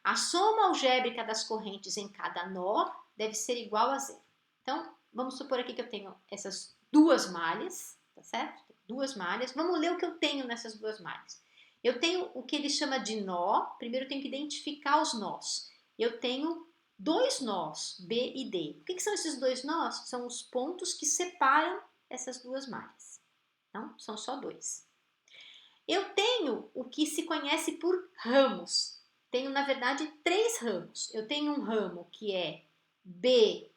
a soma algébrica das correntes em cada nó deve ser igual a zero. Então, vamos supor aqui que eu tenho essas duas malhas, tá certo? Duas malhas. Vamos ler o que eu tenho nessas duas malhas. Eu tenho o que ele chama de nó. Primeiro eu tenho que identificar os nós. Eu tenho dois nós, B e D. O que são esses dois nós? São os pontos que separam essas duas malhas. Então, são só dois. Eu tenho o que se conhece por ramos. Tenho, na verdade, três ramos. Eu tenho um ramo que é B,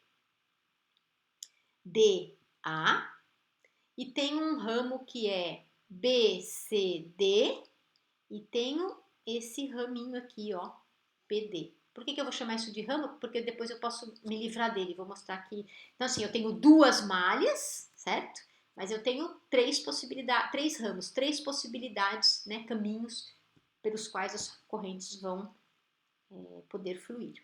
D, A. E tenho um ramo que é B, C, D. E tenho esse raminho aqui, ó, PD. Por que eu vou chamar isso de ramo? Porque depois eu posso me livrar dele. Vou mostrar aqui. Então, assim, eu tenho duas malhas, certo? Mas eu tenho três possibilidades, três ramos, três possibilidades, né, caminhos pelos quais as correntes vão poder fluir.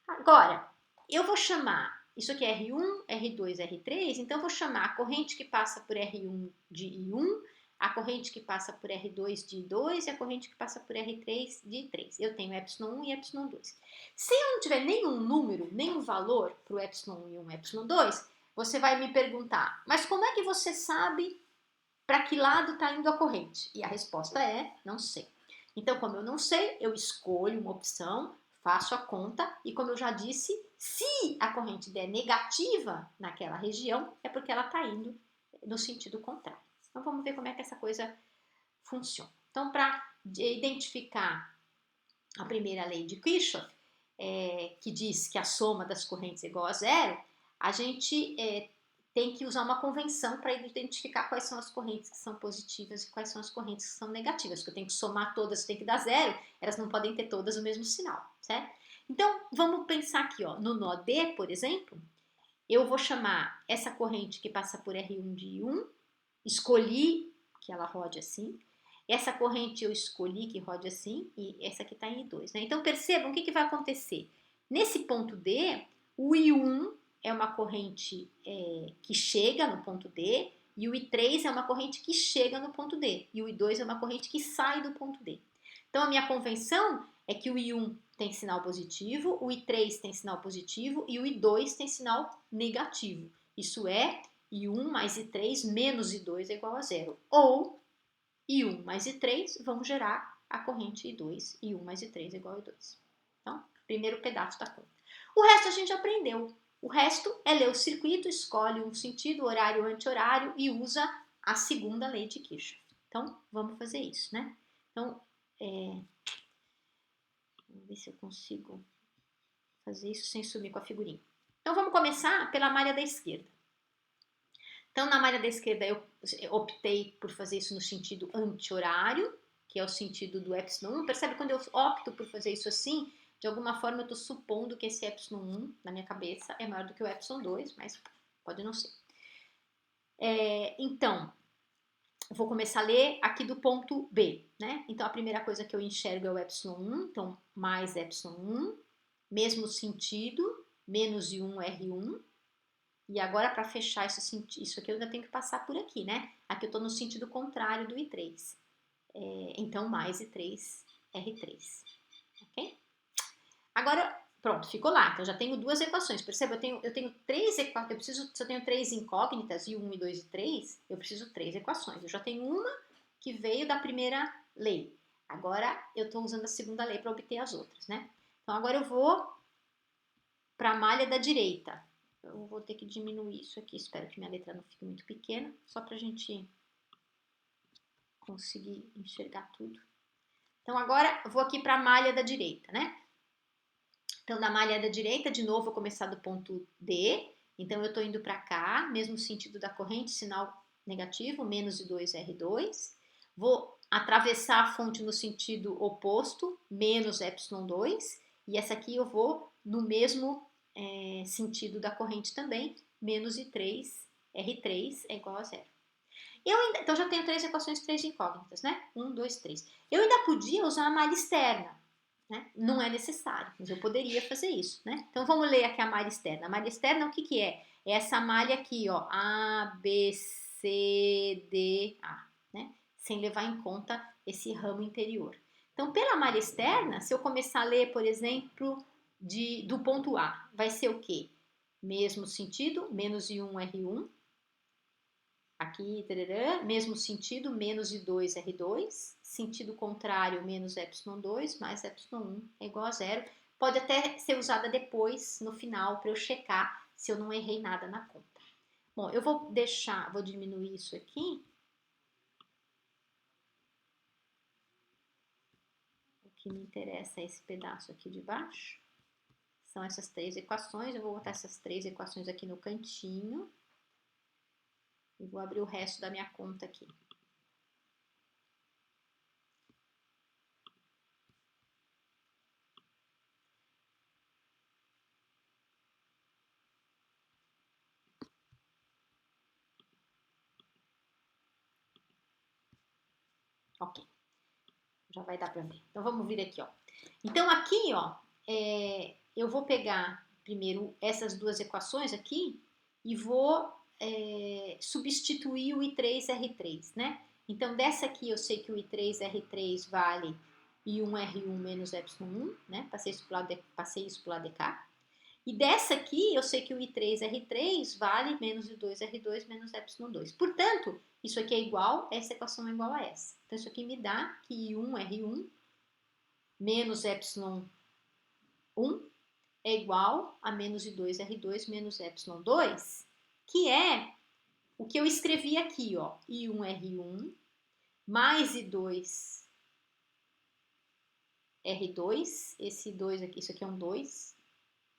Agora, eu vou chamar, isso aqui é R1, R2, R3, então eu vou chamar a corrente que passa por R1 de I1, a corrente que passa por R2 de I2 e a corrente que passa por R3 de I3. Eu tenho ε1 e ε2. Se eu não tiver nenhum número, nenhum valor para o ε1 e um ε2, você vai me perguntar, mas como é que você sabe para que lado está indo a corrente? E a resposta é, não sei. Então, como eu não sei, eu escolho uma opção, faço a conta e, como eu já disse, se a corrente der negativa naquela região, é porque ela está indo no sentido contrário. Então, vamos ver como é que essa coisa funciona. Então, para identificar a primeira lei de Kirchhoff, que diz que a soma das correntes é igual a zero, a gente tem que usar uma convenção para identificar quais são as correntes que são positivas e quais são as correntes que são negativas, porque eu tenho que somar todas, tem que dar zero, elas não podem ter todas o mesmo sinal, certo? Então, vamos pensar aqui, ó, no nó D, por exemplo, eu vou chamar essa corrente que passa por R1 de I1, escolhi que ela rode assim, essa corrente eu escolhi que rode assim, e essa aqui está em I2, né? Então, percebam o que vai acontecer. Nesse ponto D, o I1 é uma corrente que chega no ponto D, e o I3 é uma corrente que chega no ponto D, e o I2 é uma corrente que sai do ponto D. Então, a minha convenção é que o I1 tem sinal positivo, o I3 tem sinal positivo e o I2 tem sinal negativo. Isso é, I1 mais I3 menos I2 é igual a zero. Ou I1 mais I3 vão gerar a corrente I2. I1 mais I3 é igual a I2. Então, primeiro pedaço da conta. O resto a gente aprendeu. O resto é ler o circuito, escolhe um sentido, horário, anti-horário e usa a segunda lei de Kirchhoff. Então, vamos fazer isso, né? Então, vamos ver se eu consigo fazer isso sem sumir com a figurinha. Então, vamos começar pela malha da esquerda. Então, na malha da esquerda, eu optei por fazer isso no sentido anti-horário, que é o sentido do epsilon 1. Percebe quando eu opto por fazer isso assim? De alguma forma, eu estou supondo que esse epsilon 1, na minha cabeça, é maior do que o epsilon 2, mas pode não ser. Então, eu vou começar a ler aqui do ponto B, né? Então, a primeira coisa que eu enxergo é o epsilon 1, então, mais epsilon 1, mesmo sentido, menos I1, R1. E agora, para fechar isso aqui, eu ainda tenho que passar por aqui, né? Aqui eu estou no sentido contrário do I3. Então, mais I3, R3. Ok? Agora, pronto, ficou lá. Então, já tenho duas equações. Perceba, eu tenho três equações. Se eu tenho três incógnitas, I1, I2 e 3, eu preciso três equações. Eu já tenho uma que veio da primeira lei. Agora, eu estou usando a segunda lei para obter as outras, né? Então, agora eu vou para a malha da direita. Eu vou ter que diminuir isso aqui. Espero que minha letra não fique muito pequena, só para a gente conseguir enxergar tudo. Então, agora eu vou aqui para a malha da direita, né? Então, na malha da direita, de novo, vou começar do ponto D. Então, eu estou indo para cá, mesmo sentido da corrente, sinal negativo, menos I2, R2. Vou atravessar a fonte no sentido oposto, menos epsilon 2. E essa aqui eu vou no mesmo sentido da corrente também, menos I3, R3 é igual a zero. Então, já tenho três equações, três incógnitas, né? 1, 2, 3. Eu ainda podia usar a malha externa, né? Não é necessário, mas eu poderia fazer isso, né? Então, vamos ler aqui a malha externa. A malha externa, o que que é? É essa malha aqui, ó, A, B, C, D, A, né? Sem levar em conta esse ramo interior. Então, pela malha externa, se eu começar a ler, por exemplo, do ponto A, vai ser o quê? Mesmo sentido, menos I1, R1. Aqui, tarará, mesmo sentido, menos I2, R2. Sentido contrário, menos epsilon 2, mais epsilon 1 é igual a zero. Pode até ser usada depois, no final, para eu checar se eu não errei nada na conta. Bom, eu vou diminuir isso aqui. O que me interessa é esse pedaço aqui de baixo. São essas três equações. Eu vou botar essas três equações aqui no cantinho. E vou abrir o resto da minha conta aqui. Ok. Já vai dar para ver. Então, vamos vir aqui, ó. Então, aqui, ó, eu vou pegar primeiro essas duas equações aqui e vou substituir o I3R3, né? Então, dessa aqui eu sei que o I3R3 vale I1R1 menos epsilon 1, né? Passei isso para o lado de cá. E dessa aqui eu sei que o I3R3 vale menos I2R2 menos epsilon 2. Portanto, isso aqui é igual, essa equação é igual a essa. Então, isso aqui me dá que I1R1 menos epsilon 1 é igual a menos I2R2 menos epsilon 2, que é o que eu escrevi aqui, ó, I1R1 mais I2R2, esse 2 aqui, isso aqui é um 2.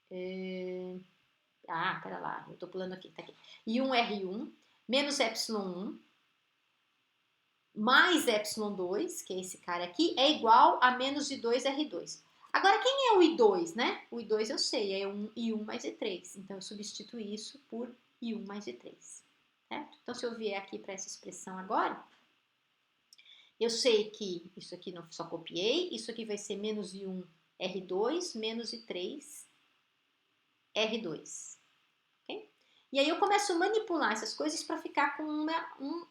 Pera lá, eu tô pulando aqui, tá aqui. I1R1 menos epsilon 1 mais epsilon 2, que é esse cara aqui, é igual a menos I2R2. Agora, quem é o I2, né? O I2 eu sei, é I1 mais I3. Então, eu substituo isso por I1 mais I3. Certo? Então, se eu vier aqui para essa expressão agora, eu sei que isso aqui não só copiei, isso aqui vai ser menos I1 R2 menos I3 R2. Okay? E aí eu começo a manipular essas coisas para ficar com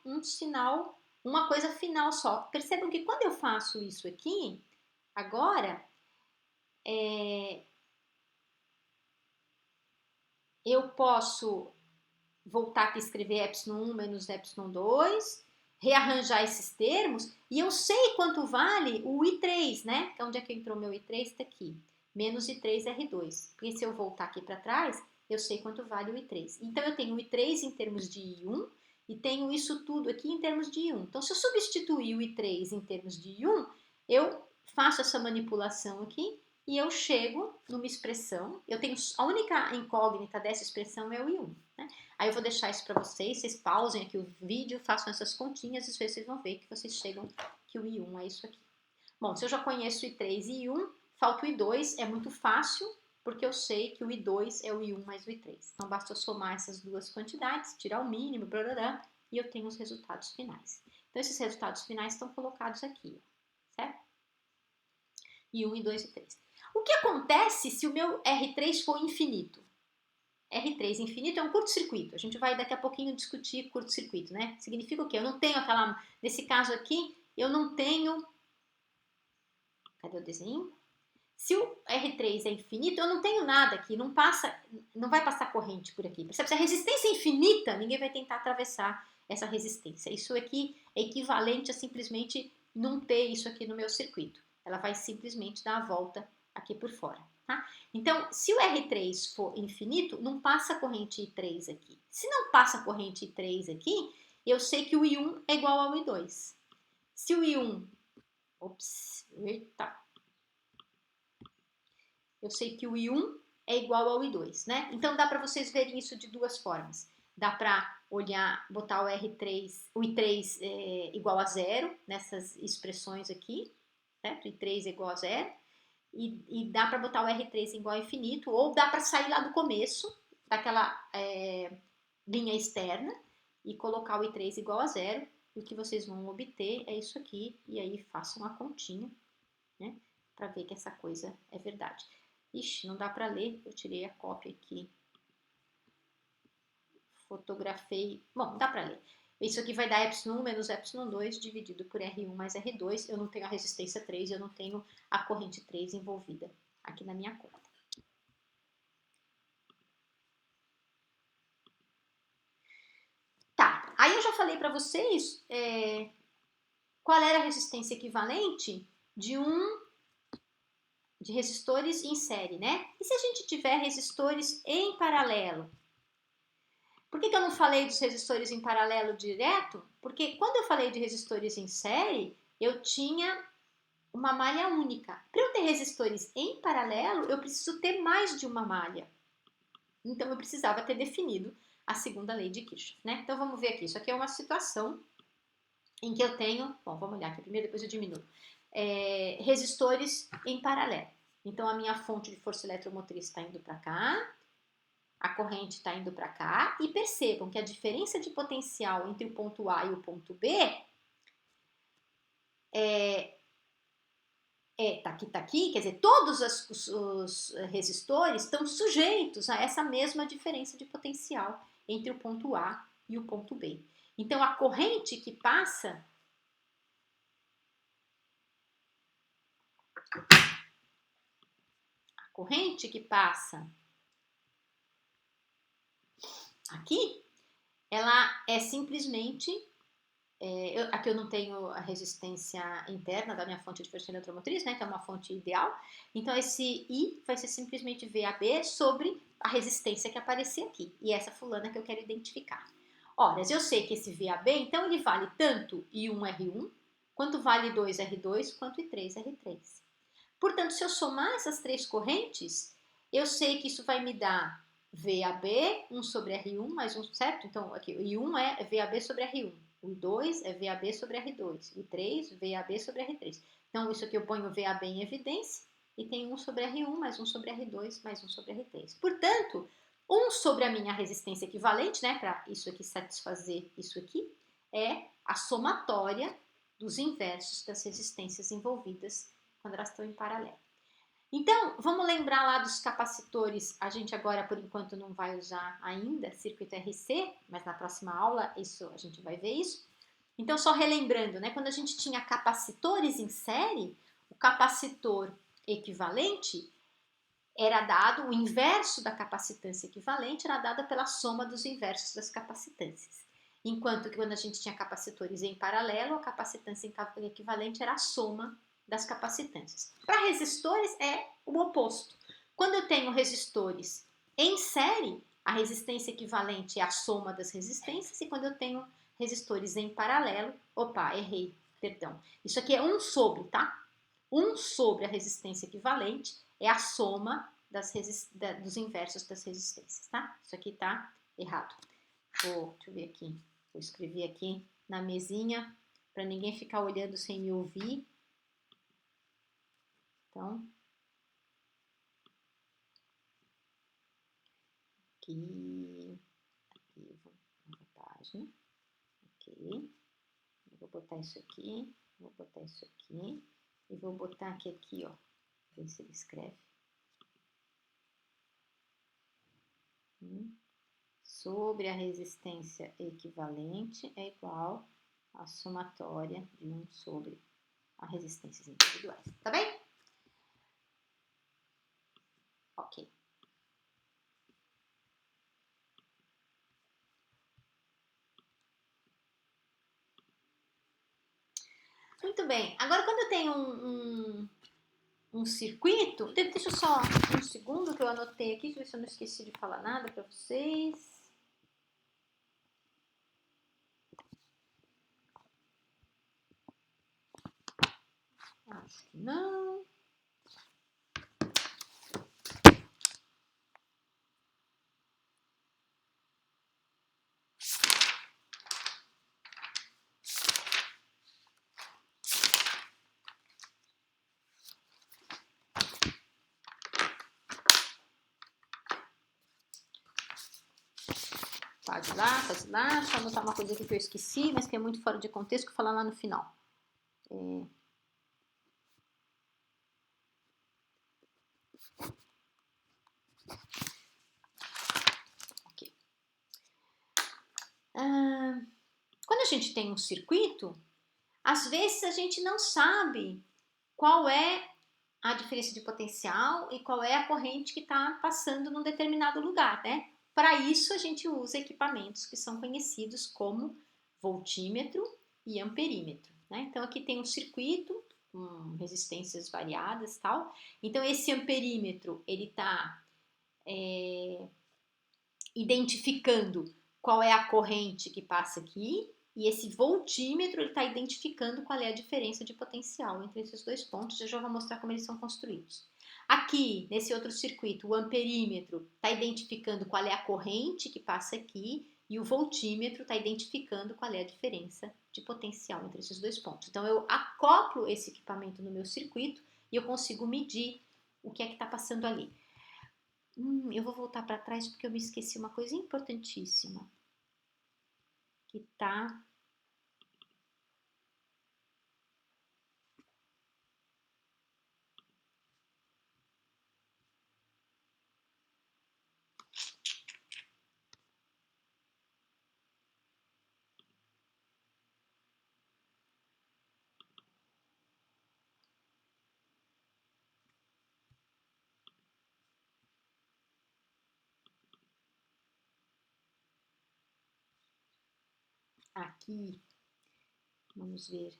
um sinal, uma coisa final só. Percebam que quando eu faço isso aqui, agora, eu posso voltar aqui e escrever epsilon 1 menos epsilon 2, rearranjar esses termos, e eu sei quanto vale o I3, né? Então, onde é que entrou meu I3? Está aqui. Menos I3R2. Porque se eu voltar aqui para trás, eu sei quanto vale o I3. Então, eu tenho o I3 em termos de I1 e tenho isso tudo aqui em termos de I1. Então, se eu substituir o I3 em termos de I1, eu faço essa manipulação aqui e eu chego numa expressão. Eu tenho a única incógnita dessa expressão é o I1, né? Aí eu vou deixar isso para vocês pausem aqui o vídeo, façam essas continhas e vocês vão ver que vocês chegam que o I1 é isso aqui. Bom, se eu já conheço o I3 e I1, falta o I2, é muito fácil, porque eu sei que o I2 é o I1 mais o I3. Então basta eu somar essas duas quantidades, tirar o mínimo, blá, blá, blá, e eu tenho os resultados finais. Então esses resultados finais estão colocados aqui, certo? I1, I2 e I3. O que acontece se o meu R3 for infinito? R3 infinito é um curto-circuito. A gente vai daqui a pouquinho discutir curto-circuito, né? Significa o quê? Eu não tenho aquela... Nesse caso aqui, eu não tenho... Cadê o desenho? Se o R3 é infinito, eu não tenho nada aqui. Não vai passar corrente por aqui. Percebe? Se a resistência é infinita, ninguém vai tentar atravessar essa resistência. Isso aqui é equivalente a simplesmente não ter isso aqui no meu circuito. Ela vai simplesmente dar a volta aqui por fora. Tá? Então, se o R3 for infinito, não passa corrente I3 aqui. Se não passa corrente I3 aqui, eu sei que o I1 é igual ao I2. Se o I1... Ops, eita. Eu sei que o I1 é igual ao I2, né? Então, dá para vocês verem isso de duas formas. Dá para olhar, botar o I3 igual a zero, nessas expressões aqui, certo? I3 é igual a zero. E dá para botar o R3 igual a infinito, ou dá para sair lá do começo, daquela linha externa, e colocar o I3 igual a zero, e o que vocês vão obter é isso aqui, e aí façam a continha, né, para ver que essa coisa é verdade. Ixi, não dá para ler, eu tirei a cópia aqui, fotografei, bom, dá para ler. Isso aqui vai dar epsilon 1 menos epsilon 2 dividido por R1 mais R2. Eu não tenho a resistência 3, eu não tenho a corrente 3 envolvida aqui na minha conta. Tá, aí eu já falei para vocês qual era a resistência equivalente de resistores em série, né? E se a gente tiver resistores em paralelo? Por que eu não falei dos resistores em paralelo direto? Porque quando eu falei de resistores em série, eu tinha uma malha única. Para eu ter resistores em paralelo, eu preciso ter mais de uma malha. Então, eu precisava ter definido a segunda lei de Kirchhoff, né? Então, vamos ver aqui. Isso aqui é uma situação em que eu tenho... Bom, vamos olhar aqui primeiro, depois eu diminuo. Resistores em paralelo. Então, a minha fonte de força eletromotriz está indo para cá. A corrente está indo para cá. E percebam que a diferença de potencial entre o ponto A e o ponto B tá aqui, quer dizer, todos os resistores estão sujeitos a essa mesma diferença de potencial entre o ponto A e o ponto B. Então, a corrente que passa aqui, ela é simplesmente... aqui eu não tenho a resistência interna da minha fonte de força eletromotriz, né? Que é uma fonte ideal. Então, esse I vai ser simplesmente VAB sobre a resistência que aparecer aqui. E essa fulana que eu quero identificar. Ora, eu sei que esse VAB, então, ele vale tanto I1R1, quanto vale 2R2, quanto I3R3. Portanto, se eu somar essas três correntes, eu sei que isso vai me dar VAB, 1 sobre R1, mais 1, certo? Então, aqui, o I1 é VAB sobre R1. O I2 é VAB sobre R2. O I3, VAB sobre R3. Então, isso aqui eu ponho VAB em evidência e tem 1 sobre R1, mais 1 sobre R2, mais 1 sobre R3. Portanto, 1 sobre a minha resistência equivalente, né, para isso aqui satisfazer isso aqui, é a somatória dos inversos das resistências envolvidas quando elas estão em paralelo. Então, vamos lembrar lá dos capacitores. A gente agora, por enquanto, não vai usar ainda circuito RC, mas na próxima aula a gente vai ver isso. Então, só relembrando, né? Quando a gente tinha capacitores em série, o capacitor equivalente era dado, o inverso da capacitância equivalente era dada pela soma dos inversos das capacitâncias. Enquanto que quando a gente tinha capacitores em paralelo, a capacitância equivalente era a soma das capacitâncias. Para resistores é o oposto. Quando eu tenho resistores em série, a resistência equivalente é a soma das resistências, e quando eu tenho resistores em paralelo, errei, perdão. Isso aqui é 1 sobre, tá? 1 sobre a resistência equivalente é a soma dos inversos das resistências, tá? Isso aqui tá errado. Deixa eu ver aqui. Vou escrever aqui na mesinha para ninguém ficar olhando sem me ouvir. Então, aqui, nova página, ok. Eu vou botar isso aqui, vou botar isso aqui e vou botar aqui, ó. Ver se ele escreve. Sobre a resistência equivalente é igual à somatória de 1 sobre as resistências individuais. Tá bem? Ok. Muito bem. Agora, quando eu tenho um circuito, deixa eu só um segundo que eu anotei aqui, deixa eu ver se eu não esqueci de falar nada para vocês. Acho que não. Pode ir lá, pode ir lá. Deixa eu anotar uma coisa aqui que eu esqueci, mas que é muito fora de contexto, que eu vou falar lá no final. Ok. Quando a gente tem um circuito, às vezes a gente não sabe qual é a diferença de potencial e qual é a corrente que está passando num determinado lugar, né? Para isso a gente usa equipamentos que são conhecidos como voltímetro e amperímetro, né? Então aqui tem um circuito com resistências variadas, tal. Então esse amperímetro ele está identificando qual é a corrente que passa aqui, e esse voltímetro está identificando qual é a diferença de potencial entre esses dois pontos. Eu já vou mostrar como eles são construídos. Aqui, nesse outro circuito, o amperímetro está identificando qual é a corrente que passa aqui, e o voltímetro está identificando qual é a diferença de potencial entre esses dois pontos. Então, eu acoplo esse equipamento no meu circuito e eu consigo medir o que é que está passando ali. Eu vou voltar para trás porque eu me esqueci uma coisa importantíssima. Que tá... Aqui, vamos ver.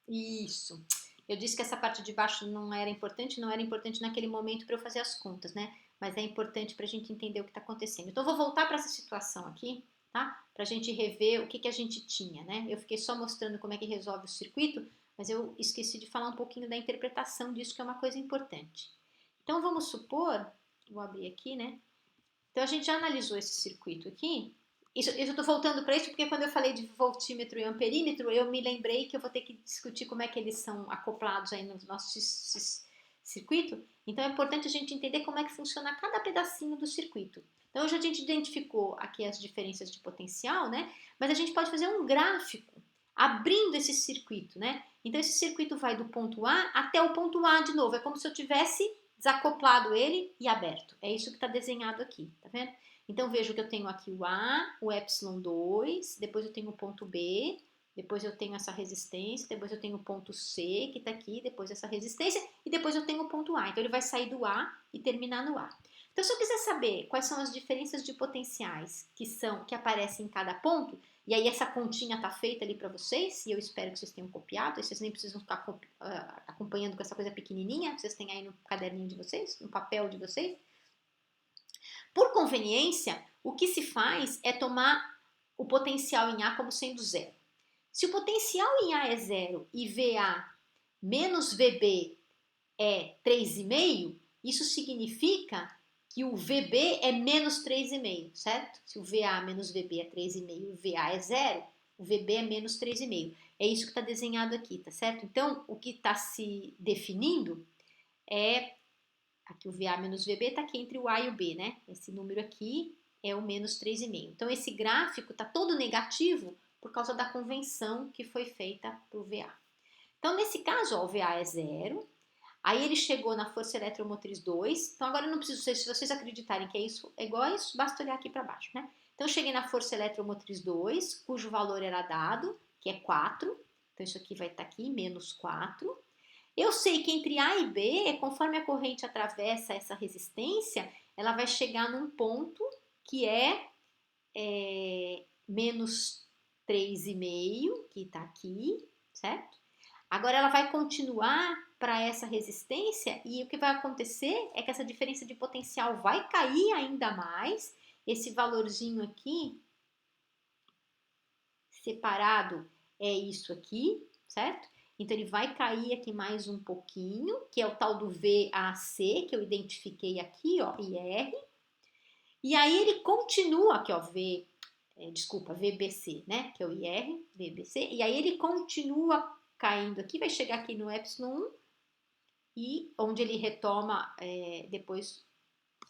Isso. Eu disse que essa parte de baixo não era importante naquele momento para eu fazer as contas, né? Mas é importante para a gente entender o que está acontecendo. Então, eu vou voltar para essa situação aqui, tá? Para a gente rever o que a gente tinha, né? Eu fiquei só mostrando como é que resolve o circuito, mas eu esqueci de falar um pouquinho da interpretação disso, que é uma coisa importante. Então, vamos supor, vou abrir aqui, né? Então, a gente já analisou esse circuito aqui. Eu estou voltando para isso porque quando eu falei de voltímetro e amperímetro, eu me lembrei que eu vou ter que discutir como é que eles são acoplados aí no nosso circuito. Então, é importante a gente entender como é que funciona cada pedacinho do circuito. Então, hoje a gente identificou aqui as diferenças de potencial, né? Mas a gente pode fazer um gráfico abrindo esse circuito, né? Então, esse circuito vai do ponto A até o ponto A de novo. É como se eu tivesse desacoplado ele e aberto. É isso que está desenhado aqui, tá vendo? Então, vejo que eu tenho aqui o A, o epsilon 2, depois eu tenho o ponto B, depois eu tenho essa resistência, depois eu tenho o ponto C, que está aqui, depois essa resistência, e depois eu tenho o ponto A. Então, ele vai sair do A e terminar no A. Então, se eu quiser saber quais são as diferenças de potenciais que aparecem em cada ponto, e aí essa continha está feita ali para vocês, e eu espero que vocês tenham copiado, e vocês nem precisam ficar acompanhando com essa coisa pequenininha, vocês têm aí no caderninho de vocês, no papel de vocês. Por conveniência, o que se faz é tomar o potencial em A como sendo zero. Se o potencial em A é zero e VA menos VB é 3,5, isso significa que o VB é menos 3,5, certo? Se o VA menos VB é 3,5 e o VA é zero, o VB é menos 3,5. É isso que está desenhado aqui, tá certo? Então, o que está se definindo é... Aqui o VA menos VB está aqui entre o A e o B, né? Esse número aqui é o menos 3,5. Então, esse gráfico está todo negativo por causa da convenção que foi feita para o VA. Então, nesse caso, ó, o VA é zero. Aí ele chegou na força eletromotriz 2. Então, agora eu não preciso, se vocês acreditarem que é isso, é igual a isso, basta olhar aqui para baixo, né? Então, eu cheguei na força eletromotriz 2, cujo valor era dado, que é 4. Então, isso aqui vai estar aqui, menos 4. Eu sei que entre A e B, conforme a corrente atravessa essa resistência, ela vai chegar num ponto que é menos 3,5, que está aqui, certo? Agora ela vai continuar para essa resistência e o que vai acontecer é que essa diferença de potencial vai cair ainda mais. Esse valorzinho aqui, separado, é isso aqui, certo? Então, ele vai cair aqui mais um pouquinho, que é o tal do VAC, que eu identifiquei aqui, ó, IR. E aí, ele continua aqui, ó, VBC, né, que é o IR, VBC. E aí, ele continua caindo aqui, vai chegar aqui no epsilon 1, e onde ele retoma depois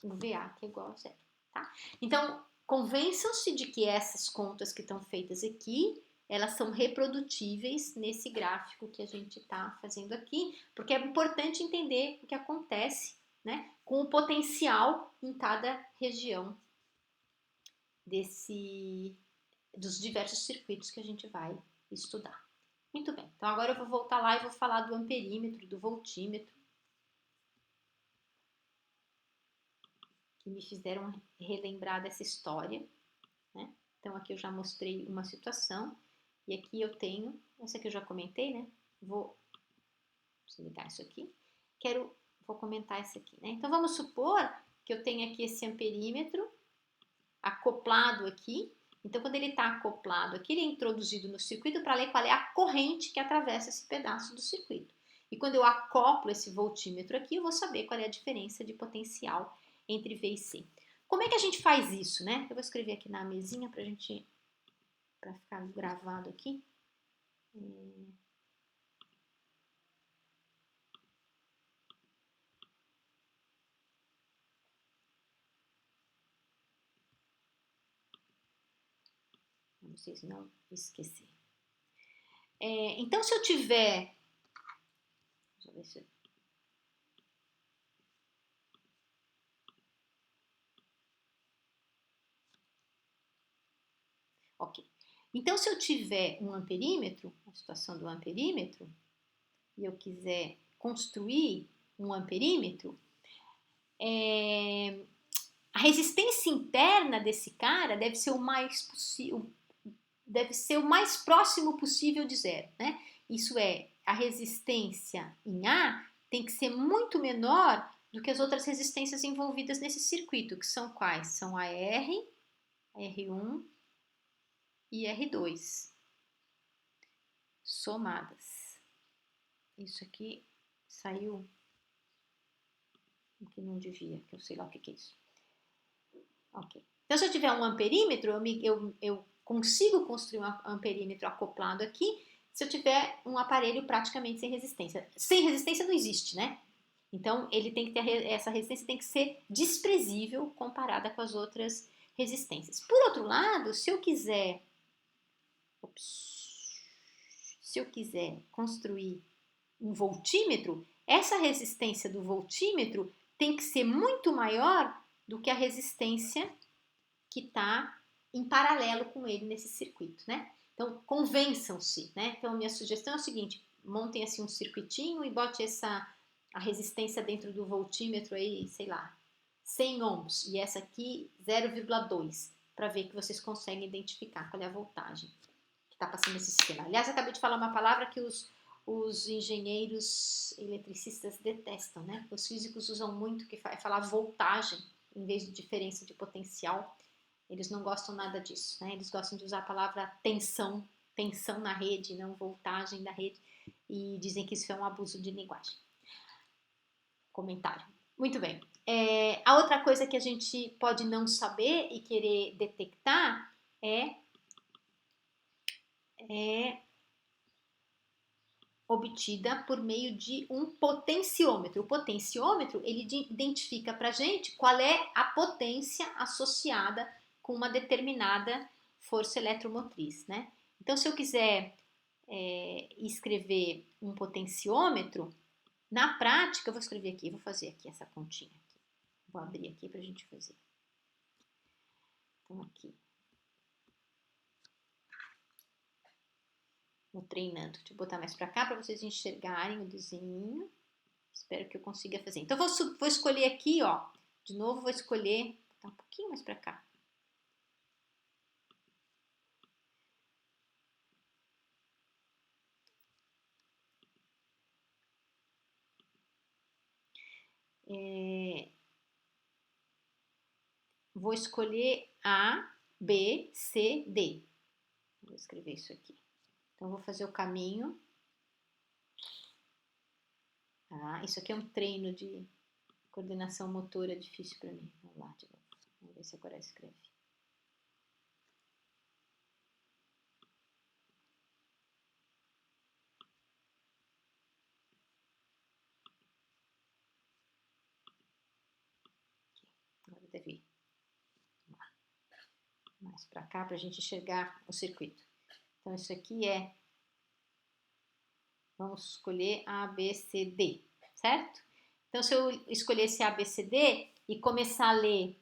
o VA, que é igual a zero, tá? Então, convençam-se de que essas contas que estão feitas aqui, elas são reprodutíveis nesse gráfico que a gente está fazendo aqui, porque é importante entender o que acontece, né, com o potencial em cada região dos diversos circuitos que a gente vai estudar. Muito bem, então agora eu vou voltar lá e vou falar do amperímetro, do voltímetro, que me fizeram relembrar dessa história, né? Então aqui eu já mostrei uma situação, e aqui eu tenho, essa que eu já comentei, né? Vou desligar isso aqui. Vou comentar esse aqui, né? Então vamos supor que eu tenho aqui esse amperímetro acoplado aqui. Então, quando ele está acoplado aqui, ele é introduzido no circuito para ler qual é a corrente que atravessa esse pedaço do circuito. E quando eu acoplo esse voltímetro aqui, eu vou saber qual é a diferença de potencial entre V e C. Como é que a gente faz isso, né? Eu vou escrever aqui na mesinha para ficar gravado aqui. Para vocês não esquecerem. Então, se eu tiver... Deixa eu ver se... Ok. Então, se eu tiver um amperímetro, a situação do amperímetro, e eu quiser construir um amperímetro, a resistência interna desse cara deve ser o mais próximo possível de zero, né? Isso é, a resistência em A tem que ser muito menor do que as outras resistências envolvidas nesse circuito, que são quais? São a R, a R1 e R2, somadas. Isso aqui saiu o que não devia, que eu sei lá o que é isso. Ok. Então, se eu tiver um amperímetro, eu consigo construir um amperímetro acoplado aqui se eu tiver um aparelho praticamente sem resistência. Sem resistência não existe, né? Então, ele tem que ter essa resistência tem que ser desprezível comparada com as outras resistências. Por outro lado, se eu quiser construir um voltímetro, essa resistência do voltímetro tem que ser muito maior do que a resistência que está em paralelo com ele nesse circuito, né? Então, convençam-se, né? Então, minha sugestão é o seguinte, montem assim um circuitinho e bote a resistência dentro do voltímetro aí, sei lá, 100 ohms, e essa aqui 0,2, para ver que vocês conseguem identificar qual é a voltagem que está passando nesse sistema. Aliás, eu acabei de falar uma palavra que os engenheiros eletricistas detestam, né? Os físicos usam muito, que é falar voltagem, em vez de diferença de potencial. Eles não gostam nada disso, né? Eles gostam de usar a palavra tensão, tensão na rede, não voltagem da rede, e dizem que isso é um abuso de linguagem. Comentário. Muito bem. A outra coisa que a gente pode não saber e querer detectar é obtida por meio de um potenciômetro. O potenciômetro, ele identifica para a gente qual é a potência associada com uma determinada força eletromotriz, né? Então, se eu quiser escrever um potenciômetro, na prática, eu vou escrever aqui, vou fazer aqui essa continha. Aqui. Vou abrir aqui para a gente fazer. Então, aqui. Vou treinando. Deixa eu botar mais para cá para vocês enxergarem o desenho. Espero que eu consiga fazer. Então, vou escolher aqui, ó. De novo, vou escolher. Botar um pouquinho mais para cá. Vou escolher A, B, C, D. Vou escrever isso aqui. Então, vou fazer o caminho. Tá? Isso aqui é um treino de coordenação motora difícil para mim. Vamos lá, de novo. Vamos ver se agora escreve. Agora deve ir mais para cá para a gente enxergar o circuito. Então, isso aqui vamos escolher A, B, C, D, certo? Então, se eu escolhesse A, B, C, D e começar a ler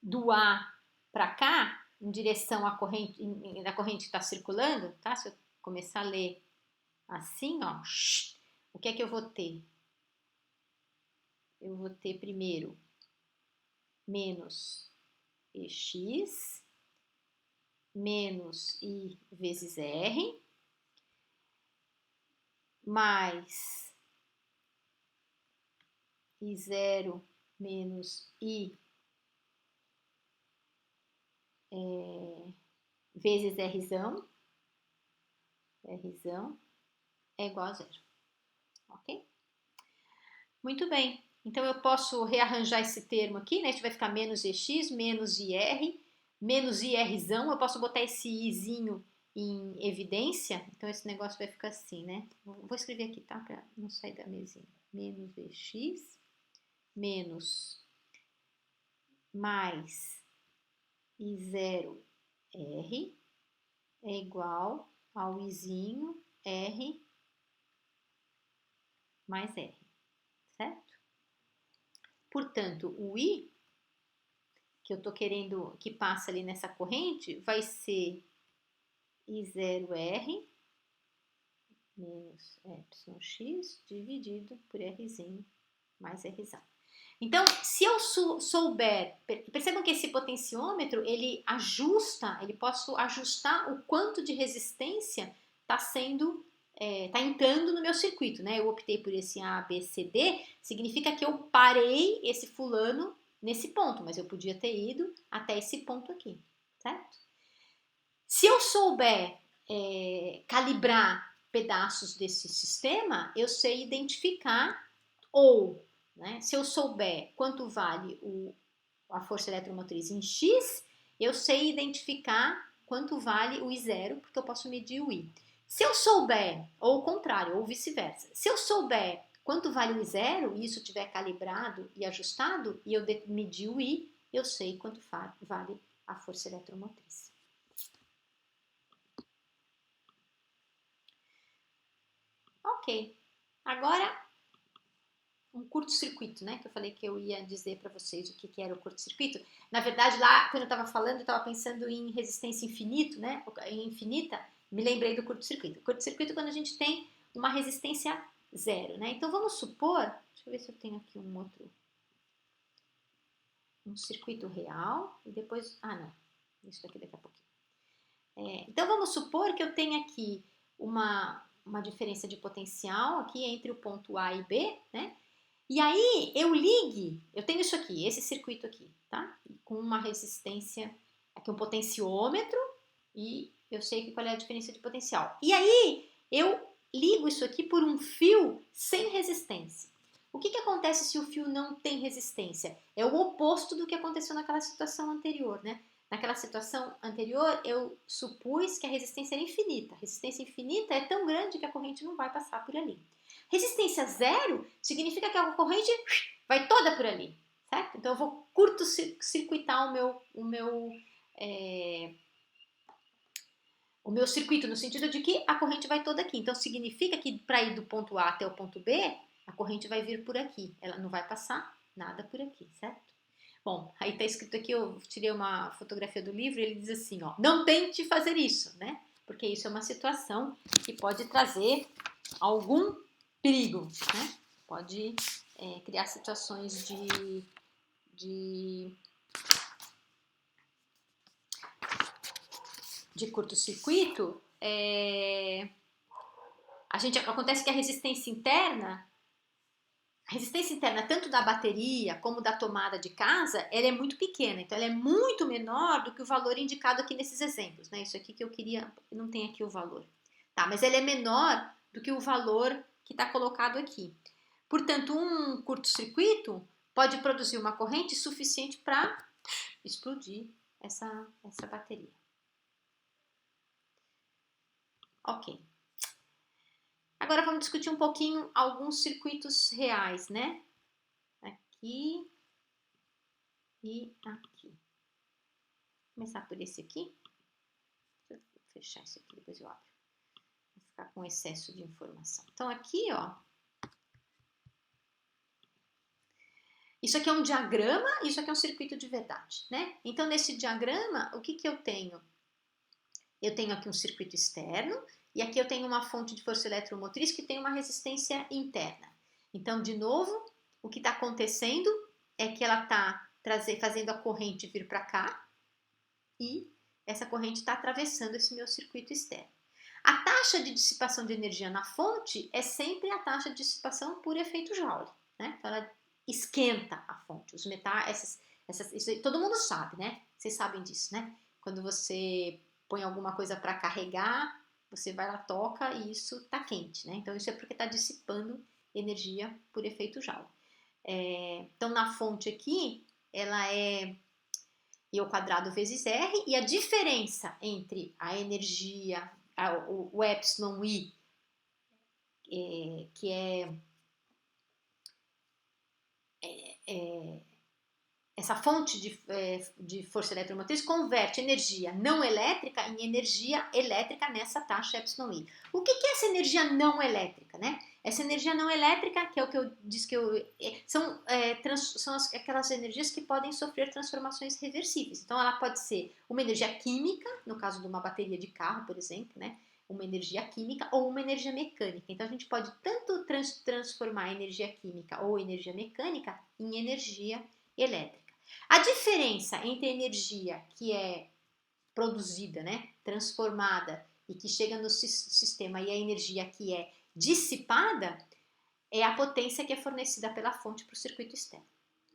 do A para cá, em direção à corrente, da corrente que está circulando, tá? Se eu começar a ler assim, ó, o que é que eu vou ter? Eu vou ter primeiro menos EX menos I vezes R mais I0 menos I vezes Rzão é igual a 0, ok? Muito bem, então eu posso rearranjar esse termo aqui, né? Isso vai ficar menos EX, menos IR, menos IRzão, eu posso botar esse Izinho em evidência, então esse negócio vai ficar assim, né? Vou escrever aqui, tá? Para não sair da mesinha. Menos EX, menos mais I0R é igual ao Izinho R mais R, certo? Portanto, o I, que eu estou querendo que passe ali nessa corrente, vai ser I0R menos YX dividido por Rzinho mais Rzão. Então, se eu souber, percebam que esse potenciômetro, ele posso ajustar o quanto de resistência está sendo, está entrando no meu circuito, né? Eu optei por esse A, B, C, D, significa que eu parei esse fulano nesse ponto, mas eu podia ter ido até esse ponto aqui, certo? Se eu souber calibrar pedaços desse sistema, eu sei identificar ou, né, se eu souber quanto vale a força eletromotriz em X, eu sei identificar quanto vale o I0, porque eu posso medir o I. Se eu souber, ou o contrário, ou vice-versa, se eu souber quanto vale o I0 e isso estiver calibrado e ajustado, e eu medir o I, eu sei quanto vale a força eletromotriz. Ok, agora um curto-circuito, né? Que eu falei que eu ia dizer para vocês o que era o curto-circuito. Na verdade, lá, quando eu estava falando, eu estava pensando em resistência infinito, né? Infinita, me lembrei do curto-circuito. O curto-circuito é quando a gente tem uma resistência zero, né? Então, vamos supor, deixa eu ver se eu tenho aqui um circuito real, e depois, não, isso daqui daqui a pouquinho. Então, vamos supor que eu tenha aqui uma diferença de potencial aqui entre o ponto A e B, né? E aí eu tenho isso aqui, esse circuito aqui, tá? Com uma resistência, aqui um potenciômetro, e eu sei qual é a diferença de potencial. E aí eu ligo isso aqui por um fio sem resistência. O que acontece se o fio não tem resistência? É o oposto do que aconteceu naquela situação anterior, né? Naquela situação anterior, eu supus que a resistência era infinita. A resistência infinita é tão grande que a corrente não vai passar por ali. Resistência zero significa que a corrente vai toda por ali, certo? Então eu vou curto-circuitar o meu circuito, no sentido de que a corrente vai toda aqui. Então significa que para ir do ponto A até o ponto B, a corrente vai vir por aqui. Ela não vai passar nada por aqui, certo? Bom, aí tá escrito aqui, eu tirei uma fotografia do livro, ele diz assim, ó, não tente fazer isso, né? Porque isso é uma situação que pode trazer algum perigo, né? Pode criar situações de curto-circuito. Acontece que a resistência interna tanto da bateria como da tomada de casa, ela é muito pequena, então ela é muito menor do que o valor indicado aqui nesses exemplos, né? Isso aqui que eu queria, não tem aqui o valor, tá? Mas ela é menor do que o valor que está colocado aqui. Portanto, um curto-circuito pode produzir uma corrente suficiente para explodir essa bateria. Ok. Agora vamos discutir um pouquinho alguns circuitos reais, né? Aqui e aqui. Vou começar por esse aqui. Deixa eu fechar isso aqui, depois eu abro. Vou ficar com excesso de informação. Então aqui, ó. Isso aqui é um diagrama, isso aqui é um circuito de verdade, né? Então nesse diagrama, o que eu tenho? Eu tenho aqui um circuito externo e aqui eu tenho uma fonte de força eletromotriz que tem uma resistência interna. Então, de novo, o que está acontecendo é que ela está fazendo a corrente vir para cá e essa corrente está atravessando esse meu circuito externo. A taxa de dissipação de energia na fonte é sempre a taxa de dissipação por efeito Joule, né? Então, ela esquenta a fonte. Os metais, isso todo mundo sabe, né? Vocês sabem disso, né? Quando você põe alguma coisa para carregar, você vai lá, toca e isso está quente, né? Então isso é porque está dissipando energia por efeito Joule. Então na fonte aqui, ela é I ao quadrado vezes R, e a diferença entre a energia, o epsilon I, que essa fonte de força eletromotriz converte energia não elétrica em energia elétrica nessa taxa epsilon I. O que é essa energia não elétrica, né? Essa energia não elétrica, que é o que eu disse que são aquelas energias que podem sofrer transformações reversíveis. Então, ela pode ser uma energia química, no caso de uma bateria de carro, por exemplo, né? Uma energia química ou uma energia mecânica. Então, a gente pode tanto transformar energia química ou energia mecânica em energia elétrica. A diferença entre a energia que é produzida, né, transformada e que chega no sistema e a energia que é dissipada é a potência que é fornecida pela fonte para o circuito externo.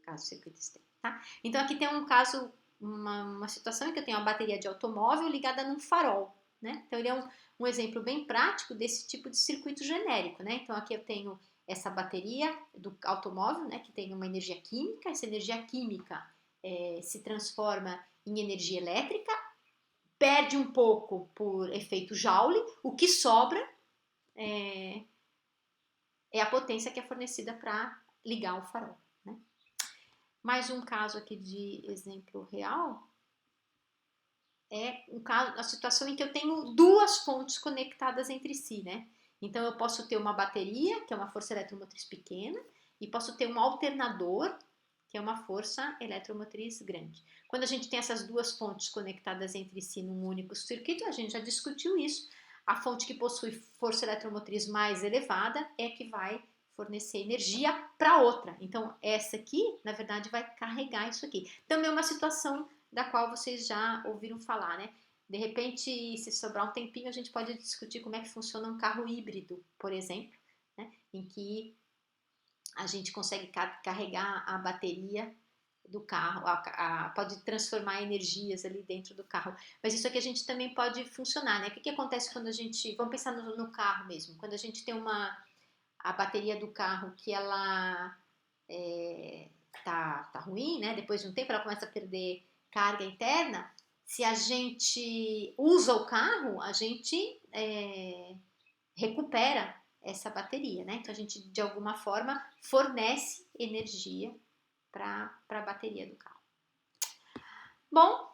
Caso circuito externo, tá? Então aqui tem um caso, uma situação em que eu tenho uma bateria de automóvel ligada num farol, né? Então ele é um exemplo bem prático desse tipo de circuito genérico, né? Então aqui eu tenho essa bateria do automóvel, né, que tem uma energia química, essa energia química se transforma em energia elétrica, perde um pouco por efeito Joule, o que sobra é a potência que é fornecida para ligar o farol. Né? Mais um caso aqui de exemplo real é a situação em que eu tenho duas fontes conectadas entre si, né? Então eu posso ter uma bateria, que é uma força eletromotriz pequena, e posso ter um alternador, que é uma força eletromotriz grande. Quando a gente tem essas duas fontes conectadas entre si num único circuito, a gente já discutiu isso. A fonte que possui força eletromotriz mais elevada é que vai fornecer energia para outra. Então, essa aqui, na verdade, vai carregar isso aqui. Também é uma situação da qual vocês já ouviram falar, né? De repente, se sobrar um tempinho, a gente pode discutir como é que funciona um carro híbrido, por exemplo, né? Em que a gente consegue carregar a bateria do carro, pode transformar energias ali dentro do carro. Mas isso aqui a gente também pode funcionar, né? O que acontece quando a gente, vamos pensar no carro mesmo, quando a gente tem a bateria do carro que ela tá ruim, né? Depois de um tempo ela começa a perder carga interna. Se a gente usa o carro, a gente recupera essa bateria, né? Então a gente de alguma forma fornece energia para a bateria do carro. Bom,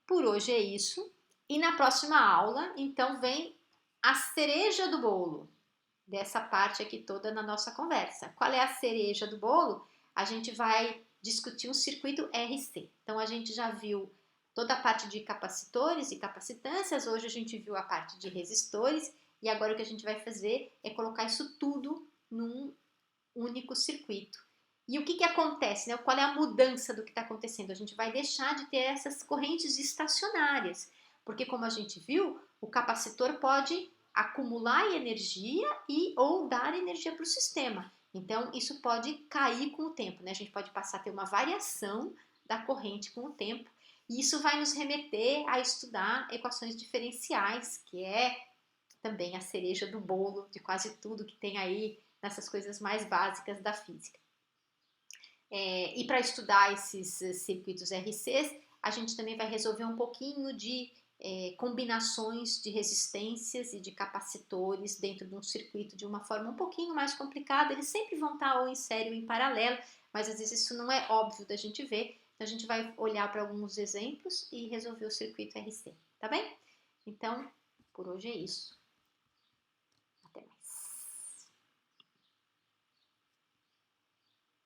por hoje é isso. E na próxima aula, então, vem a cereja do bolo dessa parte aqui toda na nossa conversa. Qual é a cereja do bolo? A gente vai discutir um circuito RC. Então, a gente já viu toda a parte de capacitores e capacitâncias, hoje a gente viu a parte de resistores, e agora o que a gente vai fazer é colocar isso tudo num único circuito. E o que acontece, né? Qual é a mudança do que está acontecendo? A gente vai deixar de ter essas correntes estacionárias, porque como a gente viu, o capacitor pode acumular energia e ou dar energia para o sistema. Então, isso pode cair com o tempo, né? A gente pode passar a ter uma variação da corrente com o tempo, e isso vai nos remeter a estudar equações diferenciais, que é também a cereja do bolo de quase tudo que tem aí nessas coisas mais básicas da física. E para estudar esses circuitos RCs, a gente também vai resolver um pouquinho de combinações de resistências e de capacitores dentro de um circuito de uma forma um pouquinho mais complicada. Eles sempre vão estar ou em série ou em paralelo, mas às vezes isso não é óbvio da gente ver. Então a gente vai olhar para alguns exemplos e resolver o circuito RC, tá bem? Então, por hoje é isso.